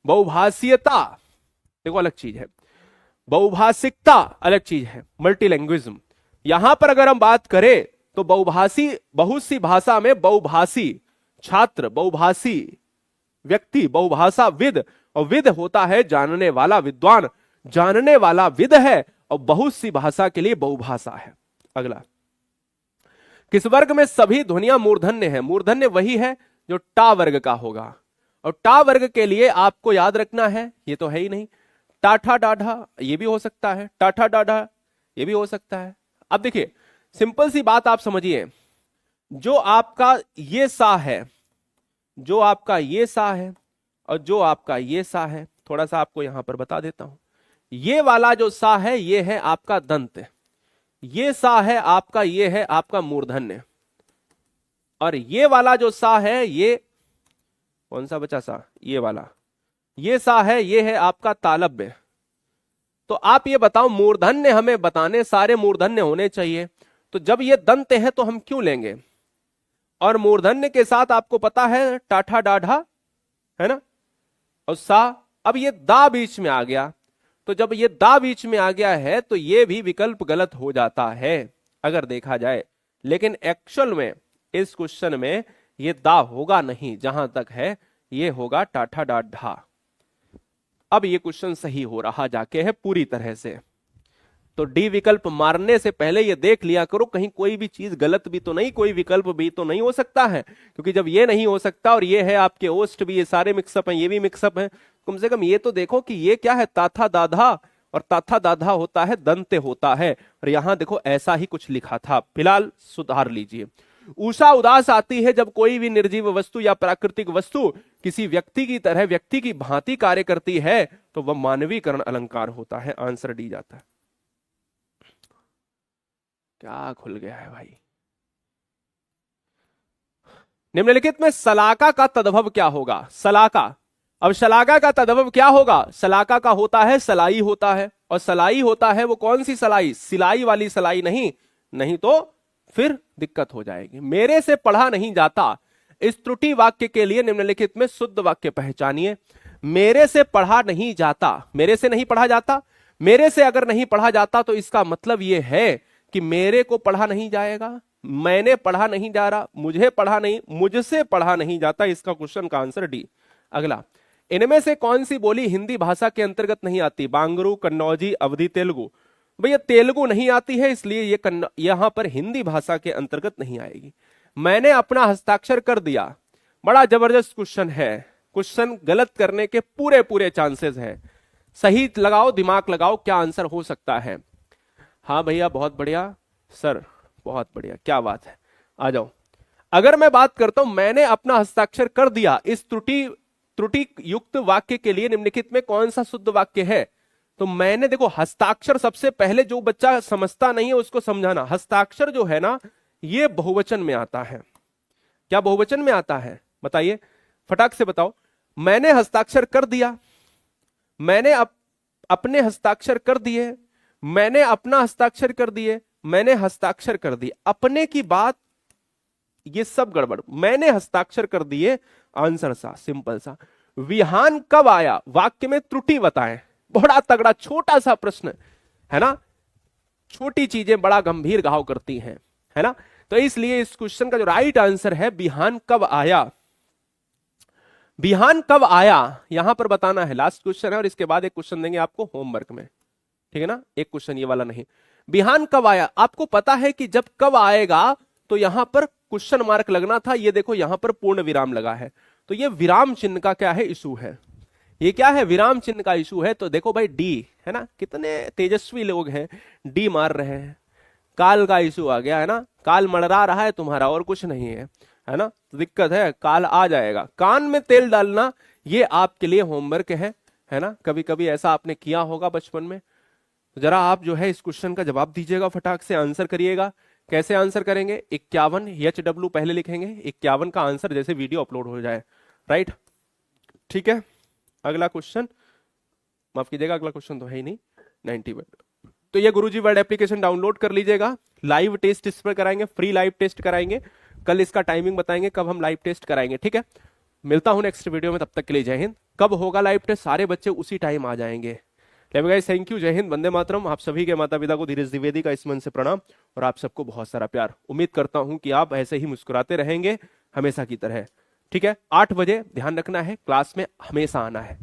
बहुभाषीयता देखो अलग चीज है, बहुभाषिकता अलग चीज है, मल्टीलैंग्वेजिज्म। यहां पर अगर हम बात करें तो बहुभाषी, बहुत सी भाषा में बहुभाषी छात्र, बहुभाषी व्यक्ति, बहुभाषाविद, और विद होता है जानने वाला, विद्वान, जानने वाला विद है, और बहुत सी भाषा के लिए बहुभाषा है। अगला, किस वर्ग में सभी ध्वनियां मूर्धन्य है? मूर्धन्य वही है जो टा वर्ग का होगा, और टा वर्ग के लिए आपको याद रखना है, ये तो है ही नहीं, टाठा डाढ़ा ये भी हो सकता है, टाठा डाढ़ा ये भी हो सकता है। अब देखिए, सिंपल सी बात आप समझिए, जो आपका ये सा है, जो आपका ये सा है, और जो आपका ये सा है, थोड़ा सा आपको यहां पर बता देता हूं। ये वाला जो सा है ये है आपका दंत, ये सा है आपका, ये है आपका मूर्धन्य, और ये वाला जो सा है, ये कौन सा बचा सा? ये वाला, ये सा है, ये है आपका तालव्य। तो आप ये बताओ, मूर्धन्य हमें बताने, सारे मूर्धन्य होने चाहिए, तो जब ये दंत है तो हम क्यों लेंगे? और मूर्धन्य के साथ आपको पता है टाठा डाढ़ा, है ना, और सा। अब ये दा बीच में आ गया, तो जब ये दा बीच में आ गया है तो ये भी विकल्प गलत हो जाता है अगर देखा जाए। लेकिन एक्चुअल में इस क्वेश्चन में ये दा होगा नहीं, जहां तक है ये होगा टाठा डाढ़ा। अब ये क्वेश्चन सही हो रहा जाके है पूरी तरह से। तो डी विकल्प मारने से पहले ये देख लिया करो कहीं कोई भी चीज गलत भी तो नहीं, कोई विकल्प भी तो नहीं हो सकता है, क्योंकि जब ये नहीं हो सकता और ये है आपके ओस्ट भी, ये सारे मिक्सअप हैं, ये भी मिक्सअप हैं, कम से कम ये तो देखो कि ये क्या है, ताथा दाधा, और ताथा दाधा होता है दंते होता है, और यहां देखो ऐसा ही कुछ लिखा था। फिलहाल सुधार लीजिए। उषा उदास आती है जब कोई भी निर्जीव वस्तु या प्राकृतिक वस्तु किसी व्यक्ति की तरह, व्यक्ति की भांति कार्य करती है तो वह मानवीकरण अलंकार होता है। आंसर डी जाता है। क्या खुल गया है भाई। निम्नलिखित में शलाका का तद्भव क्या होगा? शलाका। अब शलाका का तद्भव क्या होगा? शलाका का होता है सलाई होता है, और सलाई होता है वो कौन सी सलाई? सिलाई वाली सलाई नहीं, नहीं तो फिर दिक्कत हो जाएगी। मेरे से पढ़ा नहीं जाता, इस त्रुटि वाक्य के लिए निम्नलिखित में शुद्ध वाक्य पहचानिए। मेरे से पढ़ा नहीं जाता, मेरे से नहीं पढ़ा जाता, मेरे से अगर नहीं पढ़ा जाता तो इसका मतलब यह है कि मेरे को पढ़ा नहीं जाएगा, मैंने पढ़ा नहीं जा रहा, मुझे पढ़ा नहीं, मुझसे पढ़ा नहीं जाता। इसका क्वेश्चन का आंसर डी। अगला, इनमें से कौन सी बोली हिंदी भाषा के अंतर्गत नहीं आती? बांगरू, कन्नौजी, अवधी, तेलुगु। भैया तेलुगु नहीं आती है, इसलिए ये यहां पर हिंदी भाषा के अंतर्गत नहीं आएगी। मैंने अपना हस्ताक्षर कर दिया, बड़ा जबरदस्त क्वेश्चन है। क्वेश्चन गलत करने के पूरे पूरे चांसेस हैं। सही लगाओ, दिमाग लगाओ, क्या आंसर हो सकता है? हाँ भैया बहुत बढ़िया सर, बहुत बढ़िया, क्या बात है, आ जाओ। अगर मैं बात करता हूं मैंने अपना हस्ताक्षर कर दिया, इस त्रुटि युक्त वाक्य के लिए निम्नलिखित में कौन सा शुद्ध वाक्य है? तो मैंने, देखो हस्ताक्षर सबसे पहले जो बच्चा समझता नहीं है उसको समझाना। हस्ताक्षर जो है ना, ये बहुवचन में आता है। क्या बहुवचन में आता है? बताइए, फटाक से बताओ। मैंने हस्ताक्षर कर दिया, मैंने अपने हस्ताक्षर कर दिए, मैंने अपना हस्ताक्षर कर दिए, मैंने हस्ताक्षर कर दिए। अपने की बात, ये सब गड़बड़। मैंने हस्ताक्षर कर दिए, आंसर सा सिंपल सा। विहान कब आया? वाक्य में त्रुटि बताएं। बड़ा तगड़ा छोटा सा प्रश्न है ना, छोटी चीजें बड़ा गंभीर घाव करती हैं, है ना। तो इसलिए इस क्वेश्चन का जो राइट आंसर है, बिहान कब आया। बिहान कब आया यहां पर बताना है। लास्ट क्वेश्चन है और इसके बाद एक क्वेश्चन देंगे आपको होमवर्क में, ठीक है ना। एक क्वेश्चन ये वाला नहीं। बिहान कब आया, आपको पता है कि जब कब आएगा तो यहां पर क्वेश्चन मार्क लगना था। ये देखो यहां पर पूर्ण विराम लगा है, तो ये विराम चिन्ह का क्या है, इशू है। ये क्या है, विराम चिन्ह का इशू है। तो देखो भाई डी, है ना, कितने तेजस्वी लोग हैं, डी मार रहे हैं। काल का इशू आ गया है ना, काल मड़रा रहा है तुम्हारा, और कुछ नहीं है ना। तो दिक्कत है, काल आ जाएगा। कान में तेल डालना ये आपके लिए होमवर्क है ना। कभी कभी ऐसा आपने किया होगा बचपन में। जरा आप जो है इस क्वेश्चन का जवाब दीजिएगा, फटाक से आंसर करिएगा। कैसे आंसर करेंगे? 51 HW पहले लिखेंगे, 51 का आंसर जैसे वीडियो अपलोड हो जाए, राइट। ठीक है, अगला क्वेश्चन, माफ कीजिएगा अगला क्वेश्चन तो है ही नहीं, 91। तो ये गुरुजी वर्ड एप्लीकेशन डाउनलोड कर लीजिएगा। लाइव टेस्ट इस पर कराएंगे, फ्री लाइव टेस्ट कराएंगे। कल इसका टाइमिंग बताएंगे कब हम लाइव टेस्ट कराएंगे, ठीक है। मिलता हूं नेक्स्ट वीडियो में, तब तक के लिए जय हिंद। कब होगा लाइव टेस्ट? सारे बच्चे उसी टाइम आ जाएंगे। गाइस थैंक यू, जय हिंद, वंदे मातरम। आप सभी के माता पिता को धीरज द्विवेदी का इस मन से प्रणाम, और आप सबको बहुत सारा प्यार। उम्मीद करता हूं कि आप ऐसे ही मुस्कुराते रहेंगे हमेशा की तरह, ठीक है। 8 बजे ध्यान रखना है, क्लास में हमेशा आना है।